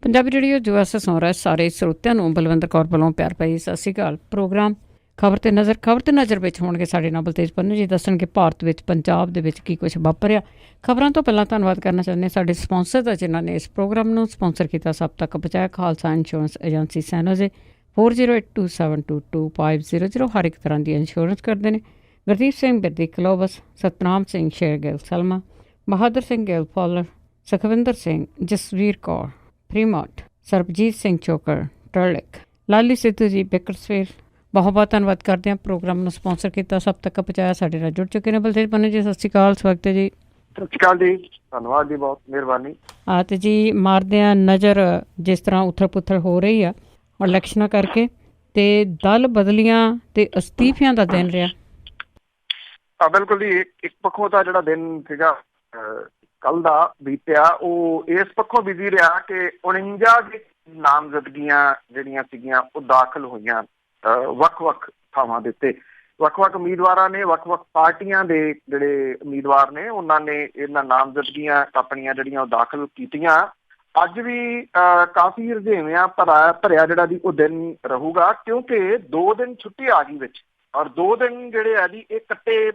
Punjabi radio US ਸੁਣ ਰਹੇ ਸਾਰੇ ਸਰੋਤਿਆਂ ਨੂੰ ਬਲਵਿੰਦਰ ਕੌਰ ਵੱਲੋਂ ਪਿਆਰ ਭਰੀ ਸਤਿ ਸ਼੍ਰੀ ਅਕਾਲ। ਪ੍ਰੋਗਰਾਮ ਖਬਰ ਤੇ ਨਜ਼ਰ ਵਿੱਚ ਹੋਣਗੇ ਸਾਡੇ ਨਾਲ ਬਲਤੇਜ ਪੰਨੂ ਜੀ ਦੱਸਣਗੇ ਭਾਰਤ ਵਿੱਚ ਪੰਜਾਬ ਦੇ ਵਿੱਚ ਕੀ ਕੁਝ ਵਾਪਰਿਆ। ਖਬਰਾਂ ਤੋਂ ਪਹਿਲਾਂ ਧੰਨਵਾਦ ਕਰਨਾ ਚਾਹੁੰਦੇ ਸਾਡੇ ਸਪਾਂਸਰ ਦਾ ਜਿਨ੍ਹਾਂ ਨੇ ਇਸ ਪ੍ਰੋਗਰਾਮ ਨੂੰ ਸਪਾਂਸਰ ਕੀਤਾ ਸਭ ਤੱਕ ਪਹੁੰਚਾਇਆ। ਖਾਲਸਾ ਇੰਸ਼ੋਰੈਂਸ ਏਜੰਸੀ ਸੈਨੋਜ਼ੇ 4082722500 ਹਰ ਇੱਕ ਤਰ੍ਹਾਂ ਦੀ ਇੰਸ਼ੋਰੈਂਸ ਕਰਦੇ ਨੇ। ਗੁਰਦੀਪ ਸਿੰਘ ਬਿਰਦੀ ਕਲੋਬਸ, ਸਤਨਾਮ ਸਿੰਘ ਸ਼ੇਰਗਿੱਲ ਸਲਮਾ, ਬਹਾਦਰ ਸਿੰਘ ਗਿੱਲ ਫੌਲਰ, ਸੁਖਵਿੰਦਰ ਸਿੰਘ, ਜਸਵੀਰ ਕੌਰ ਫਰੀਮੌਂਟ, ਸਰਬਜੀਤ ਸਿੰਘ ਚੋਕਰ ਟਰਲਿਕ, ਲਾਲੀ ਸਿੱਧੂ ਜੀ ਬਿਕਰਸਫੀਲ। ਬਹੁਤ ਬਹੁਤ ਧੰਨਵਾਦ ਕਰਦੇ ਹਾਂ। ਪ੍ਰੋਗਰਾਮ ਨੂੰ ਸਪਾਂਸਰ ਕੀਤਾ ਸਭ ਤੱਕ ਪਹੁੰਚਾਇਆ। ਸਾਡੇ ਨਾਲ ਜੁੜ ਚੁੱਕੇ ਨੇ ਬਲਤੇਜ ਪੰਨੂ ਜੀ, ਸਤਿ ਸ਼੍ਰੀ ਅਕਾਲ, ਸਵਾਗਤ ਹੈ ਜੀ। ਸਤਿ ਸ਼੍ਰੀ ਅਕਾਲ ਜੀ, ਧੰਨਵਾਦ ਜੀ, ਬਹੁਤ ਮਿਹਰਬਾਨੀ। ਤੇ ਜੀ ਮਾਰਦੇ ਹਾਂ ਨਜ਼ਰ ਜਿਸ ਤਰ੍ਹਾਂ ਉਥਲ ਪੁਥਲ ਹੋ ਰਹੀ ਆ ਇਲੈਕਸ਼ਨਾਂ ਕਰਕੇ, ਤੇ ਦਲ ਬਦਲੀਆਂ ਤੇ ਅਸਤੀਫਿਆਂ ਦਾ ਦਿਨ ਰਿਹਾ। ਬਿਲਕੁਲ ਜੀ, ਇੱਕ ਪੱਖੋਂ ਤਾਂ ਜਿਹੜਾ ਦਿਨ ਸੀਗਾ ਕੱਲ ਦਾ ਬੀਤਿਆ ਉਹ ਇਸ ਪੱਖੋਂ ਬਿਜ਼ੀ ਰਿਹਾ ਕਿ 49 ਨਾਮਜ਼ਦਗੀਆਂ ਜਿਹੜੀਆਂ ਸੀਗੀਆਂ ਉਹ ਦਾਖਲ ਹੋਈਆਂ ਵੱਖ-ਵੱਖ ਥਾਵਾਂ ਦੇ ਉੱਤੇ। ਵੱਖ-ਵੱਖ ਉਮੀਦਵਾਰਾਂ ਨੇ, ਵੱਖ-ਵੱਖ ਪਾਰਟੀਆਂ ਦੇ ਜਿਹੜੇ ਉਮੀਦਵਾਰ ਨੇ ਉਹਨਾਂ ਨੇ ਇਹਨਾਂ ਨਾਮਜ਼ਦਗੀਆਂ ਆਪਣੀਆਂ ਜਿਹੜੀਆਂ ਉਹ ਦਾਖਲ ਕੀਤੀਆਂ। ਅੱਜ ਵੀ ਕਾਫੀ ਰੁਝੇਵਿਆਂ ਭਰਿਆ ਜਿਹੜਾ ਦੀ ਉਹ ਦਿਨ ਰਹੂਗਾ, ਕਿਉਂਕਿ 2 ਦਿਨ ਛੁੱਟੀ ਆ ਗਈ ਵਿੱਚ, ਔਰ 2 ਦਿਨ ਜਿਹੜੇ ਆ ਜੀ ਇਹ ਕੱਟੇ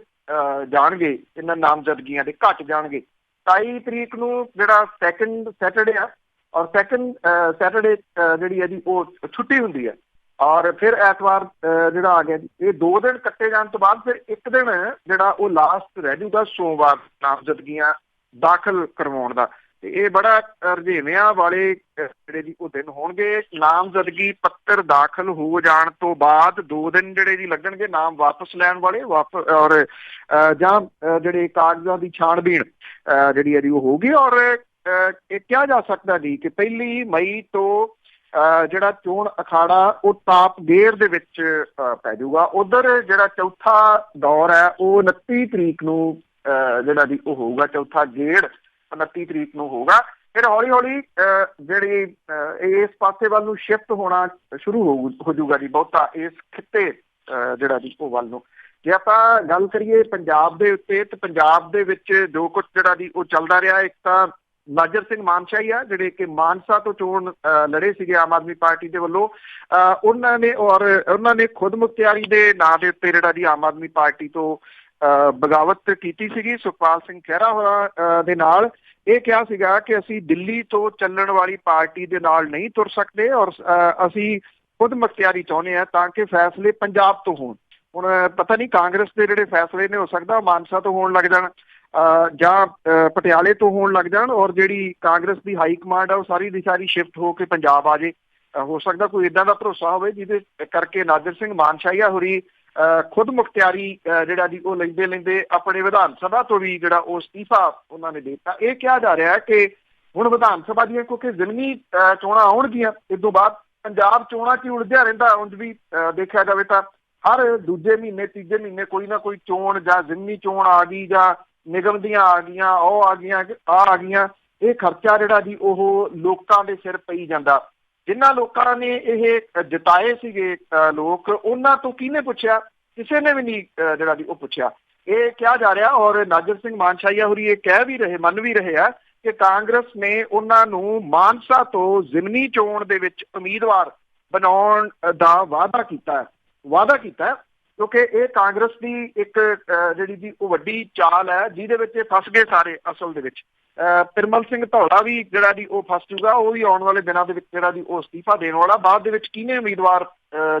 ਜਾਣਗੇ, ਇਹਨਾਂ ਨਾਮਜ਼ਦਗੀਆਂ ਦੇ ਘੱਟ ਜਾਣਗੇ। 27 ਤਰੀਕ ਨੂੰ ਜਿਹੜਾ ਸੈਕਿੰਡ ਸੈਟਰਡੇ ਆ, ਔਰ ਸੈਕਿੰਡ ਸੈਟਰਡੇ ਜਿਹੜੀ ਹੈ ਜੀ ਉਹ ਛੁੱਟੀ ਹੁੰਦੀ ਹੈ, ਔਰ ਫਿਰ ਐਤਵਾਰ ਜਿਹੜਾ ਆ ਗਿਆ ਜੀ। ਇਹ 2 ਦਿਨ ਕੱਟੇ ਜਾਣ ਤੋਂ ਬਾਅਦ ਫਿਰ ਇੱਕ ਦਿਨ ਜਿਹੜਾ ਉਹ ਲਾਸਟ ਰਹਿ ਜੂਗਾ ਸੋਮਵਾਰ ਨਾਮਜ਼ਦਗੀਆਂ ਦਾਖਲ ਕਰਵਾਉਣ ਦਾ। ਤੇ ਇਹ ਬੜਾ ਰੁਝੇਵਿਆਂ ਵਾਲੇ ਜਿਹੜੇ ਜੀ ਉਹ ਦਿਨ ਹੋਣਗੇ। ਨਾਮਜ਼ਦਗੀ ਪੱਤਰ ਦਾਖਲ ਹੋ ਜਾਣ ਤੋਂ ਬਾਅਦ 2 ਦਿਨ ਜਿਹੜੇ ਜੀ ਲੱਗਣਗੇ ਨਾਮ ਵਾਪਸ ਲੈਣ ਵਾਲੇ ਔਰ ਜਾਂ ਜਿਹੜੇ ਕਾਗਜ਼ਾਂ ਦੀ ਛਾਣਬੀਣ ਜਿਹੜੀ ਹੈ ਜੀ ਉਹ ਹੋਊਗੀ। ਔਰ ਇਹ ਕਿਹਾ ਜਾ ਸਕਦਾ ਜੀ ਕਿ 1 ਮਈ ਤੋਂ ਜਿਹੜਾ ਚੋਣ ਅਖਾੜਾ ਉਹ ਟਾਪ ਗੇਅਰ ਦੇ ਵਿੱਚ ਪੈ ਜਾਊਗਾ। ਉਧਰ ਜਿਹੜਾ ਚੌਥਾ ਦੌਰ ਹੈ ਉਹ 29 ਤਰੀਕ ਨੂੰ ਜਿਹੜਾ ਜੀ ਉਹ ਹੋਊਗਾ। ਚੌਥਾ ਗੇੜ 29 ਤਰੀਕ ਨੂੰ ਹੋਊਗਾ। ਫਿਰ ਹੌਲੀ ਹੌਲੀ ਜਿਹੜੀ ਇਸ ਪਾਸੇ ਵੱਲ ਨੂੰ ਸ਼ਿਫਟ ਹੋਣਾ ਸ਼ੁਰੂ ਹੋ ਜਾਊਗਾ ਜੀ ਬਹੁਤਾ ਇਸ ਖਿੱਤੇ ਜਿਹੜਾ ਜੀ ਉਹ ਵੱਲ ਨੂੰ। ਜੇ ਆਪਾਂ ਗੱਲ ਕਰੀਏ ਪੰਜਾਬ ਦੇ ਉੱਤੇ, ਤੇ ਪੰਜਾਬ ਦੇ ਵਿੱਚ ਜੋ ਕੁਛ ਜਿਹੜਾ ਜੀ ਉਹ ਚੱਲਦਾ ਰਿਹਾ, ਇੱਕ ਤਾਂ ਨਾਜਰ ਸਿੰਘ ਮਾਨਸ਼ਾਹੀ ਆ ਜਿਹੜੇ ਕਿ ਮਾਨਸਾ ਤੋਂ ਚੋਣ ਲੜੇ ਸੀਗੇ ਆਮ ਆਦਮੀ ਪਾਰਟੀ ਦੇ ਵੱਲੋਂ। ਉਹਨਾਂ ਨੇ ਖੁਦ ਮੁਖਤਿਆਰੀ ਦੇ ਨਾਂ ਦੇ ਉੱਤੇ ਜਿਹੜਾ ਜੀ ਆਮ ਆਦਮੀ ਪਾਰਟੀ ਤੋਂ ਬਗਾਵਤ ਕੀਤੀ ਸੀਗੀ ਸੁਖਪਾਲ ਸਿੰਘ ਖਹਿਰਾ ਹੋਰਾਂ ਦੇ ਨਾਲ। ਇਹ ਕਿਹਾ ਸੀਗਾ ਕਿ ਅਸੀਂ ਦਿੱਲੀ ਤੋਂ ਚੱਲਣ ਵਾਲੀ ਪਾਰਟੀ ਦੇ ਨਾਲ ਨਹੀਂ ਤੁਰ ਸਕਦੇ, ਔਰ ਅਸੀਂ ਖੁਦ ਮੁਖਤਿਆਰੀ ਚਾਹੁੰਦੇ ਹਾਂ ਤਾਂ ਕਿ ਫੈਸਲੇ ਪੰਜਾਬ ਤੋਂ ਹੋਣ। ਹੁਣ ਪਤਾ ਨਹੀਂ ਕਾਂਗਰਸ ਦੇ ਜਿਹੜੇ ਫੈਸਲੇ ਨੇ ਹੋ ਸਕਦਾ ਮਾਨਸਾ ਤੋਂ ਹੋਣ ਲੱਗ ਜਾਣ ਜਾਂ ਪਟਿਆਲੇ ਤੋਂ ਹੋਣ ਲੱਗ ਜਾਣ, ਔਰ ਜਿਹੜੀ ਕਾਂਗਰਸ ਦੀ ਹਾਈ ਕਮਾਂਡ ਆ ਉਹ ਸਾਰੀ ਦੀ ਸਾਰੀ ਸ਼ਿਫਟ ਹੋ ਕੇ ਪੰਜਾਬ ਆ ਜੇ। ਹੋ ਸਕਦਾ ਕੋਈ ਇੱਦਾਂ ਦਾ ਭਰੋਸਾ ਹੋਵੇ ਜਿਹਦੇ ਕਰਕੇ ਨਾਜਰ ਸਿੰਘ ਮਾਨਸ਼ਾਹੀਆ ਹੋਰੀ ਖੁਦ ਮੁਖਤਿਆਰੀ ਜਿਹੜਾ ਜੀ ਉਹ ਲੈਂਦੇ ਆਪਣੇ ਵਿਧਾਨ ਸਭਾ ਤੋਂ ਵੀ ਜਿਹੜਾ ਉਹ ਅਸਤੀਫਾ ਉਹਨਾਂ ਨੇ ਦੇ ਦਿੱਤਾ। ਇਹ ਕਿਹਾ ਜਾ ਰਿਹਾ ਕਿ ਹੁਣ ਵਿਧਾਨ ਸਭਾ ਦੀਆਂ ਕਿਉਂਕਿ ਜ਼ਿਮਨੀ ਚੋਣਾਂ ਆਉਣਗੀਆਂ, ਇਸ ਤੋਂ ਬਾਅਦ ਪੰਜਾਬ ਚੋਣਾਂ 'ਚ ਉਲਝਿਆ ਰਹਿੰਦਾ। ਉਂਝ ਵੀ ਦੇਖਿਆ ਜਾਵੇ ਤਾਂ ਹਰ ਦੂਜੇ ਮਹੀਨੇ ਤੀਜੇ ਮਹੀਨੇ ਕੋਈ ਨਾ ਕੋਈ ਚੋਣ ਜਾਂ ਜ਼ਿਮਨੀ ਚੋਣ ਆ ਗਈ, ਜਾਂ ਨਿਗਮ ਦੀਆਂ ਆ ਗਈਆਂ, ਉਹ ਆ ਗਈਆਂ। ਇਹ ਖਰਚਾ ਜਿਹੜਾ ਜੀ ਉਹ ਲੋਕਾਂ ਦੇ ਸਿਰ ਪਈ ਜਾਂਦਾ। ਜਿਨ੍ਹਾਂ ਲੋਕਾਂ ਨੇ ਇਹ ਜਿਤਾਏ ਸੀਗੇ ਲੋਕ, ਉਹਨਾਂ ਤੋਂ ਕਿਹਨੇ ਪੁੱਛਿਆ? ਕਿਸੇ ਨੇ ਵੀ ਨਹੀਂ ਜਿਹੜਾ ਜੀ ਉਹ ਪੁੱਛਿਆ। ਇਹ ਕਿਹਾ ਜਾ ਰਿਹਾ, ਔਰ ਨਾਜਰ ਸਿੰਘ ਮਾਨਸ਼ਾਹੀਆ ਹੋਰੀ ਇਹ ਕਹਿ ਵੀ ਰਹੇ, ਮੰਨ ਵੀ ਰਹੇ ਆ ਕਿ ਕਾਂਗਰਸ ਨੇ ਉਹਨਾਂ ਨੂੰ ਮਾਨਸਾ ਤੋਂ ਜ਼ਿਮਨੀ ਚੋਣ ਦੇ ਵਿੱਚ ਉਮੀਦਵਾਰ ਬਣਾਉਣ ਦਾ ਵਾਅਦਾ ਕੀਤਾ ਕਿਉਂਕਿ ਇਹ ਕਾਂਗਰਸ ਦੀ ਇੱਕ ਜਿਹੜੀ ਜੀ ਉਹ ਵੱਡੀ ਚਾਲ ਹੈ ਜਿਹਦੇ ਵਿੱਚ ਇਹ ਫਸ ਗਏ ਸਾਰੇ। ਅਸਲ ਦੇ ਵਿੱਚ ਪਿਰਮਲ ਸਿੰਘ ਧੌਲਾ ਵੀ ਜਿਹੜਾ ਜੀ ਉਹ ਫਸ ਜੂਗਾ, ਉਹ ਵੀ ਆਉਣ ਵਾਲੇ ਦਿਨਾਂ ਦੇ ਵਿੱਚ ਜਿਹੜਾ ਜੀ ਉਹ ਅਸਤੀਫਾ ਦੇਣ ਵਾਲਾ। ਬਾਅਦ ਦੇ ਵਿੱਚ ਕਿਹਨੇ ਉਮੀਦਵਾਰ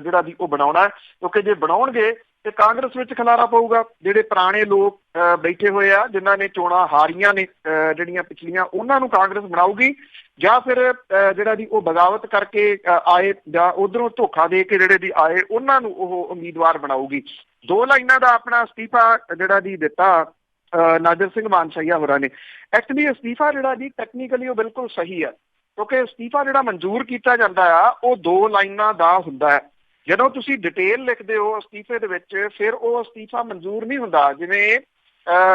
ਜਿਹੜਾ ਜੀ ਉਹ ਬਣਾਉਣਾ, ਕਿਉਂਕਿ ਜੇ ਬਣਾਉਣਗੇ ਤੇ ਕਾਂਗਰਸ ਵਿੱਚ ਖਲਾਰਾ ਪਊਗਾ। ਜਿਹੜੇ ਪੁਰਾਣੇ ਲੋਕ ਬੈਠੇ ਹੋਏ ਆ ਜਿਨ੍ਹਾਂ ਨੇ ਚੋਣਾਂ ਹਾਰੀਆਂ ਨੇ ਜਿਹੜੀਆਂ ਪਿਛਲੀਆਂ, ਉਹਨਾਂ ਨੂੰ ਕਾਂਗਰਸ ਬਣਾਊਗੀ, ਜਾਂ ਫਿਰ ਜਿਹੜਾ ਜੀ ਉਹ ਬਗਾਵਤ ਕਰਕੇ ਆਏ ਜਾਂ ਉਧਰੋਂ ਧੋਖਾ ਦੇ ਕੇ ਜਿਹੜੇ ਜੀ ਆਏ ਉਹਨਾਂ ਨੂੰ ਉਹ ਉਮੀਦਵਾਰ ਬਣਾਊਗੀ। 2 ਲਾਈਨਾਂ ਦਾ ਆਪਣਾ ਅਸਤੀਫਾ ਜਿਹੜਾ ਜੀ ਦਿੱਤਾ ਨਾਜਰ ਸਿੰਘ ਮਾਨਸ਼ਾਹੀਆ ਹੋਰਾਂ ਨੇ। ਐਕਚੁਅਲੀ ਅਸਤੀਫਾ ਜਿਹੜਾ ਜੀ ਟੈਕਨੀਕਲੀ ਉਹ ਬਿਲਕੁਲ ਸਹੀ ਹੈ, ਕਿਉਂਕਿ ਅਸਤੀਫਾ ਜਿਹੜਾ ਮਨਜ਼ੂਰ ਕੀਤਾ ਜਾਂਦਾ ਆ ਉਹ 2 ਲਾਈਨਾਂ ਦਾ ਹੁੰਦਾ ਹੈ। ਜਦੋਂ ਤੁਸੀਂ ਡਿਟੇਲ ਲਿਖਦੇ ਹੋ ਅਸਤੀਫੇ ਦੇ ਵਿੱਚ, ਫਿਰ ਉਹ ਅਸਤੀਫਾ ਮਨਜ਼ੂਰ ਨਹੀਂ ਹੁੰਦਾ। ਜਿਵੇਂ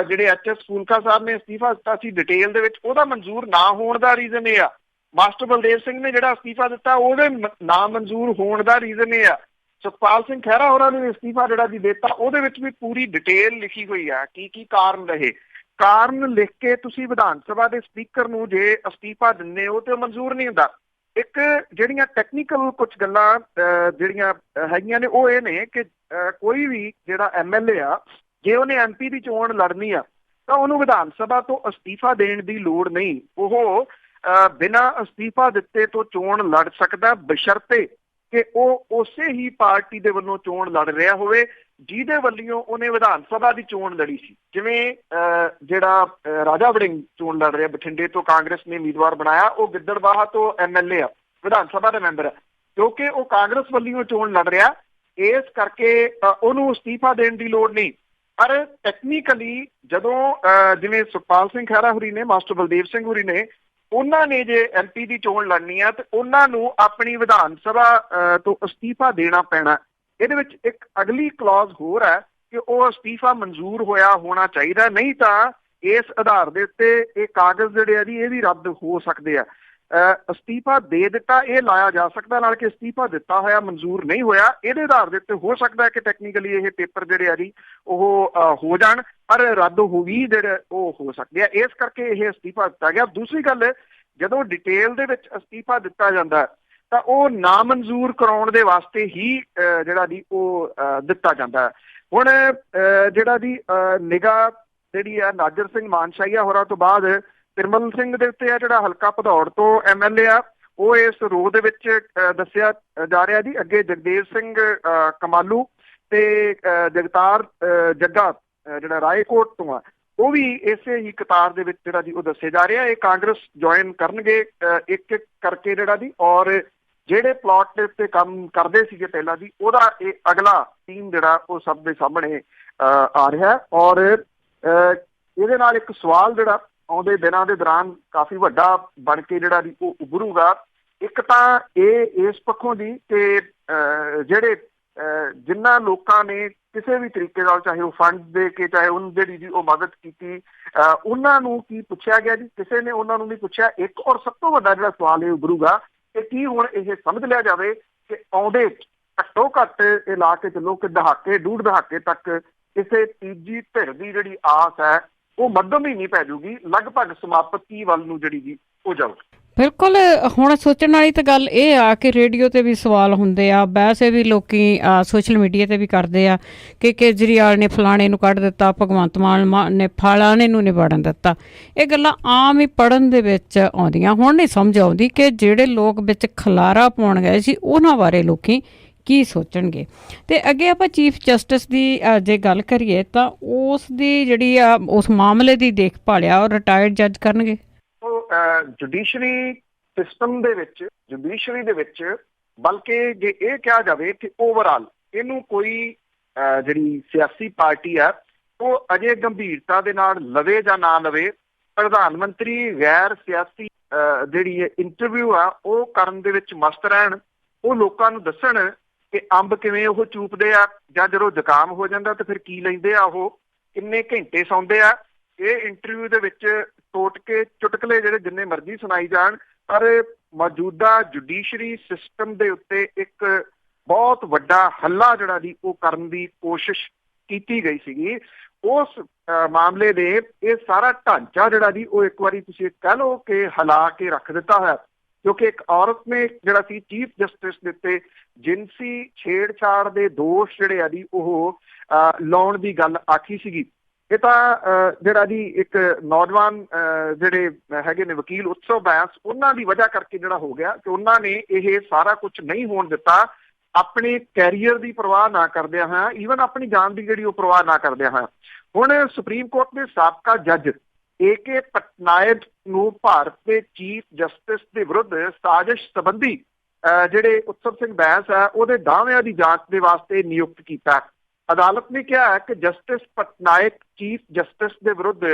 ਜਿਹੜੇ HS ਫੂਲਕਾ ਸਾਹਿਬ ਨੇ ਅਸਤੀਫਾ ਦਿੱਤਾ ਸੀ ਡਿਟੇਲ ਦੇ ਵਿੱਚ, ਉਹਦਾ ਮਨਜ਼ੂਰ ਨਾ ਹੋਣ ਦਾ ਰੀਜ਼ਨ ਇਹ ਆ। ਮਾਸਟਰ ਬਲਦੇਵ ਸਿੰਘ ਨੇ ਜਿਹੜਾ ਅਸਤੀਫਾ ਦਿੱਤਾ ਉਹਦੇ ਨਾ ਮਨਜ਼ੂਰ ਹੋਣ ਦਾ ਰੀਜ਼ਨ ਇਹ ਆ। ਸੁਖਪਾਲ ਸਿੰਘ ਖਹਿਰਾ ਹੋਰਾਂ ਨੇ ਅਸਤੀਫਾ ਜਿਹੜਾ ਜੀ ਦਿੱਤਾ, ਉਹਦੇ ਵਿੱਚ ਵੀ ਪੂਰੀ ਡਿਟੇਲ ਲਿਖੀ ਹੋਈ ਆ ਕੀ ਕਾਰਨ ਰਹੇ। ਕਾਰਨ ਲਿਖ ਕੇ ਤੁਸੀਂ ਵਿਧਾਨ ਸਭਾ ਦੇ ਸਪੀਕਰ ਨੂੰ ਜੇ ਅਸਤੀਫਾ ਦਿੰਦੇ ਹੋ ਤੇ ਉਹ ਮਨਜ਼ੂਰ ਨਹੀਂ ਹੁੰਦਾ। ਇੱਕ ਜਿਹੜੀਆਂ ਟੈਕਨੀਕਲ ਕੁਝ ਗੱਲਾਂ ਜਿਹੜੀਆਂ ਹੈਗੀਆਂ ਨੇ ਉਹ ਇਹ ਨੇ ਕਿ ਕੋਈ ਵੀ ਜਿਹੜਾ MLA ਆ, ਜੇ ਉਹਨੇ MP ਦੀ ਚੋਣ ਲੜਨੀ ਆ ਤਾਂ ਉਹਨੂੰ ਵਿਧਾਨ ਸਭਾ ਤੋਂ ਅਸਤੀਫਾ ਦੇਣ ਦੀ ਲੋੜ ਨਹੀਂ। ਉਹ ਬਿਨਾਂ ਅਸਤੀਫਾ ਦਿੱਤੇ ਤੋਂ ਚੋਣ ਲੜ ਸਕਦਾ, ਬਸ਼ਰਤੇ ਕਿ ਉਹ ਉਸੇ ਹੀ ਪਾਰਟੀ ਦੇ ਵੱਲੋਂ ਚੋਣ ਲੜ ਰਿਹਾ ਹੋਵੇ ਜਿਹਦੇ ਵੱਲੋਂ ਉਹਨੇ ਵਿਧਾਨ ਸਭਾ ਦੀ ਚੋਣ ਲੜੀ ਸੀ। ਜਿਵੇਂ ਜਿਹੜਾ ਰਾਜਾ ਵੜਿੰਗ ਚੋਣ ਲੜ ਰਿਹਾ, ਬਠਿੰਡੇ ਤੋਂ ਕਾਂਗਰਸ ਨੇ ਉਮੀਦਵਾਰ ਬਣਾਇਆ, ਉਹ ਗਿੱਦੜਬਾਹਾ ਤੋਂ MLA ਆ, ਵਿਧਾਨ ਸਭਾ ਦਾ ਮੈਂਬਰ ਆ, ਕਿਉਂਕਿ ਉਹ ਕਾਂਗਰਸ ਵੱਲੋਂ ਚੋਣ ਲੜ ਰਿਹਾ, ਇਸ ਕਰਕੇ ਉਹਨੂੰ ਅਸਤੀਫਾ ਦੇਣ ਦੀ ਲੋੜ ਨਹੀਂ। ਪਰ ਟੈਕਨੀਕਲੀ ਜਦੋਂ ਜਿਵੇਂ ਸੁਖਪਾਲ ਸਿੰਘ ਖਹਿਰਾ ਹੋਰੀ ਨੇ, ਮਾਸਟਰ ਬਲਦੇਵ ਸਿੰਘ ਹੋਰੀ ਨੇ, ਉਹਨਾਂ ਨੇ ਜੇ MP ਦੀ ਚੋਣ ਲੜਨੀ ਆ ਤੇ ਉਹਨਾਂ ਨੂੰ ਆਪਣੀ ਵਿਧਾਨ ਸਭਾ ਤੋਂ ਅਸਤੀਫਾ ਦੇਣਾ ਪੈਣਾ। ਇਹਦੇ ਵਿੱਚ ਇੱਕ ਅਗਲੀ ਕਲੌਜ਼ ਹੋਰ ਹੈ ਕਿ ਉਹ ਅਸਤੀਫਾ ਮਨਜ਼ੂਰ ਹੋਇਆ ਹੋਣਾ ਚਾਹੀਦਾ, ਨਹੀਂ ਤਾਂ ਇਸ ਆਧਾਰ ਦੇ ਉੱਤੇ ਇਹ ਕਾਗਜ਼ ਜਿਹੜੇ ਆ ਜੀ ਇਹ ਵੀ ਰੱਦ ਹੋ ਸਕਦੇ ਆ। ਅਸਤੀਫਾ ਦੇ ਦਿੱਤਾ ਇਹ ਲਾਇਆ ਜਾ ਸਕਦਾ, ਨਾਲ ਕਿ ਅਸਤੀਫਾ ਦਿੱਤਾ ਹੋਇਆ ਮਨਜ਼ੂਰ ਨਹੀਂ ਹੋਇਆ, ਇਹਦੇ ਆਧਾਰ ਦੇ ਉੱਤੇ ਹੋ ਸਕਦਾ ਹੈ ਕਿ ਟੈਕਨੀਕਲੀ ਇਹ ਪੇਪਰ ਜਿਹੜੇ ਆ ਜੀ ਉਹ ਹੋ ਜਾਣ, ਪਰ ਰੱਦ ਹੋ ਵੀ ਜਿਹੜੇ ਉਹ ਹੋ ਸਕਦੇ ਆ। ਇਸ ਕਰਕੇ ਇਹ ਅਸਤੀਫਾ ਦਿੱਤਾ ਗਿਆ। ਦੂਸਰੀ ਗੱਲ, ਜਦੋਂ ਡਿਟੇਲ ਦੇ ਵਿੱਚ ਅਸਤੀਫਾ ਦਿੱਤਾ ਜਾਂਦਾ ਤਾਂ ਉਹ ਨਾਮਨਜ਼ੂਰ ਕਰਾਉਣ ਦੇ ਵਾਸਤੇ ਹੀ ਜਿਹੜਾ ਜੀ ਉਹ ਦਿੱਤਾ ਜਾਂਦਾ ਹੈ। ਹੁਣ ਜਿਹੜਾ ਜੀ ਨਿਗਾਹ ਜਿਹੜੀ ਆ ਨਾਜਰ ਸਿੰਘ ਮਾਨਸ਼ਾਹੀਆ ਹੋਰਾਂ ਤੋਂ ਬਾਅਦ ਤਿਰਮਲ ਸਿੰਘ ਦੇ ਉੱਤੇ ਆ, ਜਿਹੜਾ ਹਲਕਾ ਭਦੌੜ ਤੋਂ MLA ਆ, ਉਹ ਇਸ ਰੋਹ ਦੇ ਵਿੱਚ ਦੱਸਿਆ ਜਾ ਰਿਹਾ ਜੀ। ਅੱਗੇ ਜਗਦੇਵ ਸਿੰਘ ਕਮਾਲੂ ਤੇ ਜਗਤਾਰ ਜੱਗਾ ਜਿਹੜਾ ਰਾਏਕੋਟ ਤੋਂ ਆ, ਉਹ ਵੀ ਇਸੇ ਹੀ ਕਤਾਰ ਦੇ ਵਿੱਚ ਜਿਹੜਾ ਜੀ ਉਹ ਦੱਸੇ ਜਾ ਰਿਹਾ। ਇਹ ਕਾਂਗਰਸ ਜੁਆਇਨ ਕਰਨਗੇ ਇੱਕ ਇੱਕ ਕਰਕੇ ਜਿਹੜਾ ਜੀ, ਔਰ ਜਿਹੜੇ ਪਲਾਟ ਦੇ ਉੱਤੇ ਕੰਮ ਕਰਦੇ ਸੀਗੇ ਪਹਿਲਾਂ ਜੀ, ਉਹਦਾ ਇਹ ਅਗਲਾ ਟੀਮ ਜਿਹੜਾ ਉਹ ਸਭ ਦੇ ਸਾਹਮਣੇ ਆ ਰਿਹਾ। ਔਰ ਇਹਦੇ ਨਾਲ ਇੱਕ ਸਵਾਲ ਜਿਹੜਾ ਆਉਂਦੇ ਦਿਨਾਂ ਦੇ ਦੌਰਾਨ ਕਾਫੀ ਵੱਡਾ ਬਣ ਕੇ ਜਿਹੜਾ ਜੀ ਉਹ ਉੱਭਰੂਗਾ। ਇੱਕ ਤਾਂ ਇਹ ਇਸ ਪੱਖੋਂ ਦੀ ਕਿ ਜਿਹੜੇ ਜਿਨ੍ਹਾਂ ਲੋਕਾਂ ਨੇ ਕਿਸੇ ਵੀ ਤਰੀਕੇ ਨਾਲ, ਚਾਹੇ ਉਹ ਫੰਡ ਦੇ ਕੇ, ਚਾਹੇ ਉਹਨਾਂ ਜਿਹੜੀ ਜੀ ਉਹ ਮਦਦ ਕੀਤੀ, ਉਹਨਾਂ ਨੂੰ ਕੀ ਪੁੱਛਿਆ ਗਿਆ ਜੀ? ਕਿਸੇ ਨੇ ਉਹਨਾਂ ਨੂੰ ਨਹੀਂ ਪੁੱਛਿਆ। ਇੱਕ ਔਰ ਸਭ ਤੋਂ ਵੱਡਾ ਜਿਹੜਾ ਸਵਾਲ ਇਹ ਉੱਭਰੂਗਾ ਕਿ ਕੀ ਹੁਣ ਇਹ ਸਮਝ ਲਿਆ ਜਾਵੇ ਕਿ ਆਉਂਦੇ ਘੱਟੋ ਘੱਟ ਇਹ ਲਾ ਕੇ ਚੱਲੋ ਕਿ ਦਹਾਕੇ ਡੂਢ ਦਹਾਕੇ ਤੱਕ ਕਿਸੇ ਤੀਜੀ ਧਿਰ ਦੀ ਜਿਹੜੀ ਆਸ ਹੈ ਉਹ ਮੱਧਮ ਹੀ ਨਹੀਂ ਪੈ ਜੂਗੀ, ਲਗਭਗ ਸਮਾਪਤੀ ਵੱਲ ਨੂੰ ਜਿਹੜੀ ਜੀ ਹੋ ਜਾਊਗੀ। ਬਿਲਕੁਲ। ਹੁਣ ਸੋਚਣ ਵਾਲੀ ਤਾਂ ਗੱਲ ਇਹ ਆ ਕਿ ਰੇਡੀਓ ਤੇ ਵੀ ਸਵਾਲ ਹੁੰਦੇ ਆ, ਵੈਸੇ ਵੀ ਲੋਕੀ ਸੋਸ਼ਲ ਮੀਡੀਆ ਤੇ ਵੀ ਕਰਦੇ ਆ ਕਿ ਕੇਜਰੀਵਾਲ ਨੇ ਫਲਾਣੇ ਨੂੰ ਕੱਢ ਦਿੱਤਾ, ਭਗਵੰਤ ਮਾਨ ਨੇ ਫਲਾਣੇ ਨੂੰ ਨਹੀਂ ਵੜਨ ਦਿੱਤਾ। ਇਹ ਗੱਲਾਂ ਆਮ ਹੀ ਪੜ੍ਹਨ ਦੇ ਵਿੱਚ ਆਉਂਦੀਆਂ। ਹੁਣ ਨਹੀਂ ਸਮਝ ਆਉਂਦੀ ਕਿ ਜਿਹੜੇ ਲੋਕ ਵਿੱਚ ਖਲਾਰਾ ਪਾਉਣ ਗਏ ਸੀ ਉਹਨਾਂ ਬਾਰੇ ਲੋਕੀ ਕੀ ਸੋਚਣਗੇ। ਤੇ ਅੱਗੇ ਆਪਾਂ ਚੀਫ ਜਸਟਿਸ ਦੀ ਜੇ ਗੱਲ ਕਰੀਏ ਤਾਂ ਉਸ ਦੀ ਜਿਹੜੀ ਆ ਉਸ ਮਾਮਲੇ ਦੀ ਦੇਖਭਾਲ ਆ ਉਹ ਰਿਟਾਇਰਡ ਜੱਜ ਕਰਨਗੇ। ਜੁਡੀਸ਼ਰੀ ਸਿਸਟਮ ਦੇ ਵਿੱਚ, ਜੁਡੀਸ਼ਰੀ ਦੇ ਵਿੱਚ, ਬਲਕਿ ਜੇ ਇਹ ਕਿਹਾ ਜਾਵੇ ਕਿ ਓਵਰਆਲ ਇਹਨੂੰ ਕੋਈ ਜਿਹੜੀ ਸਿਆਸੀ ਪਾਰਟੀ ਆ ਉਹ ਅਜੇ ਗੰਭੀਰਤਾ ਦੇ ਨਾਲ ਲਵੇ ਜਾਂ ਨਾ ਲਵੇ, ਪ੍ਰਧਾਨ ਮੰਤਰੀ ਗੈਰ ਸਿਆਸੀ ਜਿਹੜੀ ਇੰਟਰਵਿਊ ਆ ਉਹ ਕਰਨ ਦੇ ਵਿੱਚ ਮਸਤ ਰਹਿਣ। ਉਹ ਲੋਕਾਂ ਨੂੰ ਦੱਸਣ ਕਿ ਅੰਬ ਕਿਵੇਂ ਉਹ ਚੂਪਦੇ ਆ, ਜਾਂ ਜਦੋਂ ਜ਼ੁਕਾਮ ਹੋ ਜਾਂਦਾ ਤਾਂ ਫਿਰ ਕੀ ਲੈਂਦੇ ਆ, ਉਹ ਕਿੰਨੇ ਘੰਟੇ ਸੌਂਦੇ ਆ। ਇਹ ਇੰਟਰਵਿਊ ਦੇ ਵਿੱਚ ਟੋਟਕੇ ਚੁਟਕਲੇ ਜਿਹੜੇ ਜਿੰਨੇ ਮਰਜ਼ੀ ਸੁਣਾਈ ਜਾਣ, ਪਰ ਮੌਜੂਦਾ ਜੁਡੀਸ਼ਰੀ ਸਿਸਟਮ ਦੇ ਉੱਤੇ ਇੱਕ ਬਹੁਤ ਵੱਡਾ ਹੱਲਾ ਜਿਹੜਾ ਜੀ ਉਹ ਕਰਨ ਦੀ ਕੋਸ਼ਿਸ਼ ਕੀਤੀ ਗਈ ਸੀਗੀ। ਉਸ ਮਾਮਲੇ ਦੇ ਇਹ ਸਾਰਾ ਢਾਂਚਾ ਜਿਹੜਾ ਜੀ ਉਹ ਇੱਕ ਵਾਰੀ ਤੁਸੀਂ ਕਹਿ ਲਓ ਕਿ ਹਿਲਾ ਕੇ ਰੱਖ ਦਿੱਤਾ ਹੋਇਆ, ਕਿਉਂਕਿ ਇੱਕ ਔਰਤ ਨੇ ਜਿਹੜਾ ਸੀ ਚੀਫ ਜਸਟਿਸ ਦੇ ਉੱਤੇ ਜਿਨਸੀ ਛੇੜਛਾੜ ਦੇ ਦੋਸ਼ ਜਿਹੜੇ ਆ ਜੀ ਉਹ ਲਾਉਣ ਦੀ ਗੱਲ ਆਖੀ ਸੀਗੀ। ਇਹ ਤਾਂ ਜਿਹੜਾ ਜੀ ਇੱਕ ਨੌਜਵਾਨ ਜਿਹੜੇ ਹੈਗੇ ਨੇ ਵਕੀਲ ਉਤਸਵ ਬੈਂਸ, ਉਹਨਾਂ ਦੀ ਵਜ੍ਹਾ ਕਰਕੇ ਜਿਹੜਾ ਹੋ ਗਿਆ ਕਿ ਉਹਨਾਂ ਨੇ ਇਹ ਸਾਰਾ ਕੁਝ ਨਹੀਂ ਹੋਣ ਦਿੱਤਾ, ਆਪਣੇ ਕੈਰੀਅਰ ਦੀ ਪਰਵਾਹ ਨਾ ਕਰਦਿਆਂ ਹੋਇਆ, ਈਵਨ ਆਪਣੀ ਜਾਨ ਦੀ ਜਿਹੜੀ ਉਹ ਪਰਵਾਹ ਨਾ ਕਰਦਿਆਂ ਹੋਇਆ। ਹੁਣ ਸੁਪਰੀਮ ਕੋਰਟ ਦੇ ਸਾਬਕਾ ਜੱਜ AK ਪਟਨਾਇਕ ਨੂੰ ਭਾਰਤ ਦੇ ਚੀਫ ਜਸਟਿਸ ਦੇ ਵਿਰੁੱਧ ਸਾਜ਼ਿਸ਼ ਸੰਬੰਧੀ ਜਿਹੜੇ ਉਤਸਵ ਸਿੰਘ ਬੈਂਸ ਹੈ ਉਹਦੇ ਦਾਅਵਿਆਂ ਦੀ ਜਾਂਚ ਦੇ ਵਾਸਤੇ ਨਿਯੁਕਤ ਕੀਤਾ। ਅਦਾਲਤ ਨੇ ਕਿਹਾ ਕਿ ਜਸਟਿਸ ਪਟਨਾਇਕ ਚੀਫ ਜਸਟਿਸ ਦੇ ਵਿਰੁੱਧ